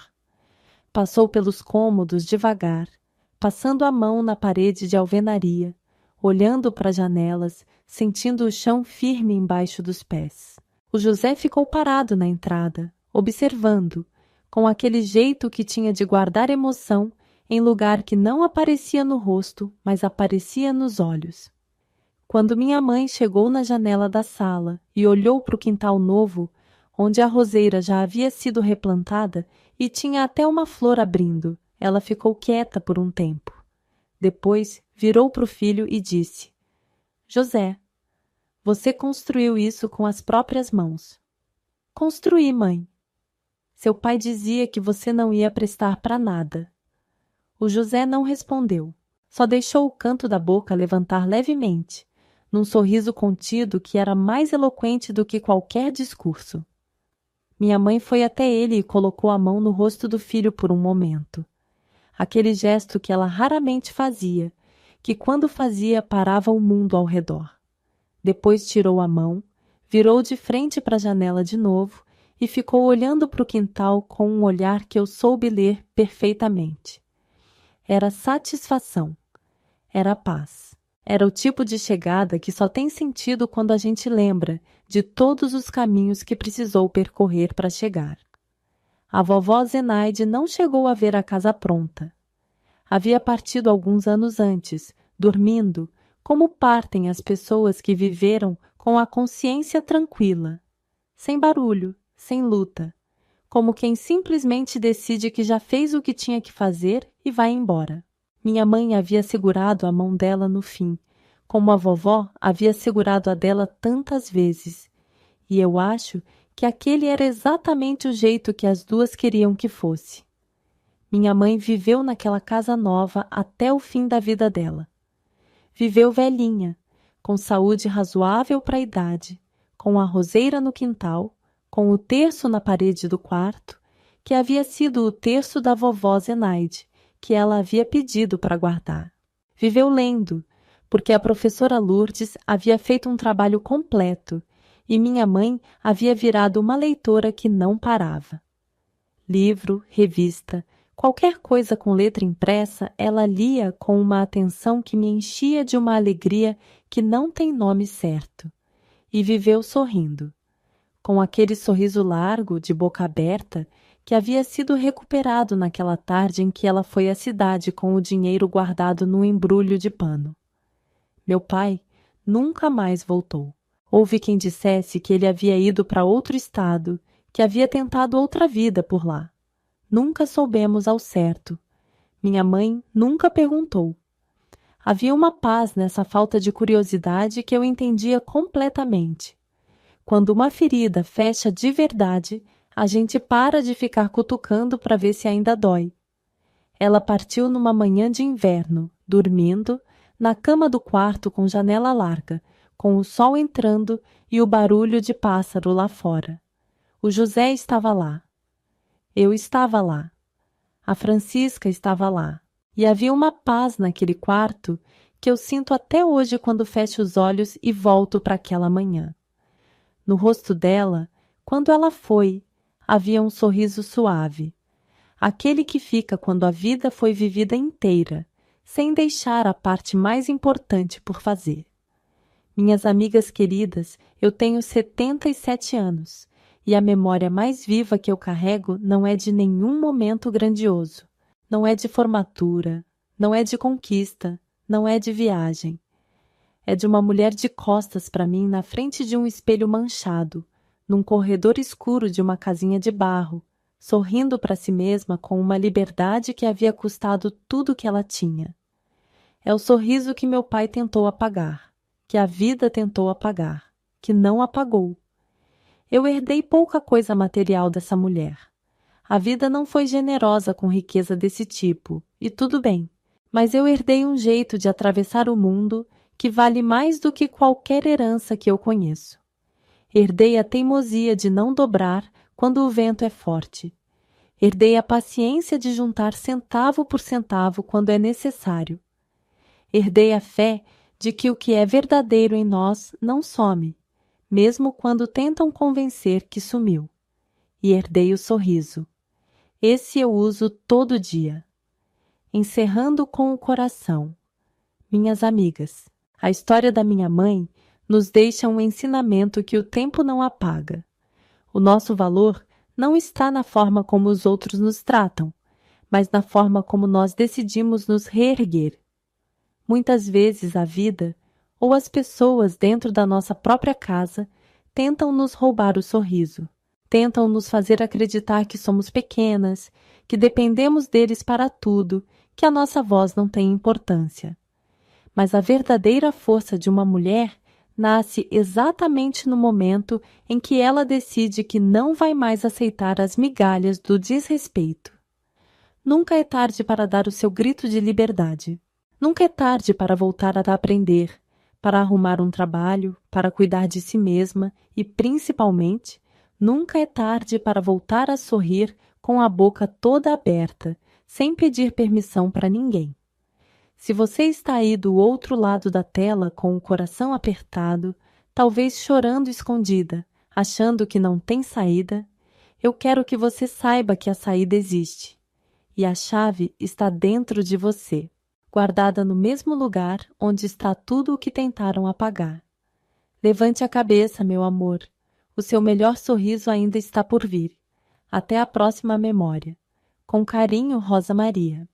Passou pelos cômodos devagar, passando a mão na parede de alvenaria, olhando para as janelas, sentindo o chão firme embaixo dos pés. O José ficou parado na entrada, observando, com aquele jeito que tinha de guardar emoção em lugar que não aparecia no rosto, mas aparecia nos olhos. Quando minha mãe chegou na janela da sala e olhou para o quintal novo, onde a roseira já havia sido replantada e tinha até uma flor abrindo, ela ficou quieta por um tempo. Depois virou para o filho e disse: José, você construiu isso com as próprias mãos. Construí, mãe. Seu pai dizia que você não ia prestar para nada. O José não respondeu, só deixou o canto da boca levantar levemente, num sorriso contido que era mais eloquente do que qualquer discurso. Minha mãe foi até ele e colocou a mão no rosto do filho por um momento. Aquele gesto que ela raramente fazia, que quando fazia parava o mundo ao redor. Depois tirou a mão, virou de frente para a janela de novo e ficou olhando para o quintal com um olhar que eu soube ler perfeitamente. Era satisfação, era paz. Era o tipo de chegada que só tem sentido quando a gente lembra de todos os caminhos que precisou percorrer para chegar. A vovó Zenaide não chegou a ver a casa pronta. Havia partido alguns anos antes, dormindo, Como partem as pessoas que viveram com a consciência tranquila, sem barulho, sem luta, como quem simplesmente decide que já fez o que tinha que fazer e vai embora. Minha mãe havia segurado a mão dela no fim, como a vovó havia segurado a dela tantas vezes, e eu acho que aquele era exatamente o jeito que as duas queriam que fosse. Minha mãe viveu naquela casa nova até o fim da vida dela. Viveu velhinha, com saúde razoável para a idade, com a roseira no quintal, com o terço na parede do quarto, que havia sido o terço da vovó Zenaide, que ela havia pedido para guardar. Viveu lendo, porque a professora Lourdes havia feito um trabalho completo e minha mãe havia virado uma leitora que não parava. Livro, revista, qualquer coisa com letra impressa, ela lia com uma atenção que me enchia de uma alegria que não tem nome certo. E viveu sorrindo, com aquele sorriso largo, de boca aberta, que havia sido recuperado naquela tarde em que ela foi à cidade com o dinheiro guardado num embrulho de pano. Meu pai nunca mais voltou. Houve quem dissesse que ele havia ido para outro estado, que havia tentado outra vida por lá. Nunca soubemos ao certo. Minha mãe nunca perguntou. Havia uma paz nessa falta de curiosidade que eu entendia completamente. Quando uma ferida fecha de verdade, a gente para de ficar cutucando para ver se ainda dói. Ela partiu numa manhã de inverno, dormindo, na cama do quarto com janela larga, com o sol entrando e o barulho de pássaro lá fora. O José estava lá. Eu estava lá. A Francisca estava lá. E havia uma paz naquele quarto que eu sinto até hoje quando fecho os olhos e volto para aquela manhã. No rosto dela, quando ela foi, havia um sorriso suave. Aquele que fica quando a vida foi vivida inteira, sem deixar a parte mais importante por fazer. Minhas amigas queridas, eu tenho 77 anos, e a memória mais viva que eu carrego não é de nenhum momento grandioso. Não é de formatura, não é de conquista, não é de viagem. É de uma mulher de costas para mim na frente de um espelho manchado, num corredor escuro de uma casinha de barro, sorrindo para si mesma com uma liberdade que havia custado tudo que ela tinha. É o sorriso que meu pai tentou apagar, que a vida tentou apagar, que não apagou. Eu herdei pouca coisa material dessa mulher. A vida não foi generosa com riqueza desse tipo, e tudo bem, mas eu herdei um jeito de atravessar o mundo que vale mais do que qualquer herança que eu conheço. Herdei a teimosia de não dobrar quando o vento é forte. Herdei a paciência de juntar centavo por centavo quando é necessário. Herdei a fé de que o que é verdadeiro em nós não some, mesmo quando tentam convencer que sumiu. E herdei o sorriso. Esse eu uso todo dia. Encerrando com o coração. Minhas amigas, a história da minha mãe nos deixa um ensinamento que o tempo não apaga. O nosso valor não está na forma como os outros nos tratam, mas na forma como nós decidimos nos reerguer. Muitas vezes a vida, ou as pessoas dentro da nossa própria casa, tentam nos roubar o sorriso. Tentam nos fazer acreditar que somos pequenas, que dependemos deles para tudo, que a nossa voz não tem importância. Mas a verdadeira força de uma mulher nasce exatamente no momento em que ela decide que não vai mais aceitar as migalhas do desrespeito. Nunca é tarde para dar o seu grito de liberdade. Nunca é tarde para voltar a aprender, para arrumar um trabalho, para cuidar de si mesma e, principalmente, nunca é tarde para voltar a sorrir com a boca toda aberta, sem pedir permissão para ninguém. Se você está aí do outro lado da tela com o coração apertado, talvez chorando escondida, achando que não tem saída, eu quero que você saiba que a saída existe. E a chave está dentro de você, guardada no mesmo lugar onde está tudo o que tentaram apagar. Levante a cabeça, meu amor. O seu melhor sorriso ainda está por vir. Até a próxima memória. Com carinho, Rosa Maria.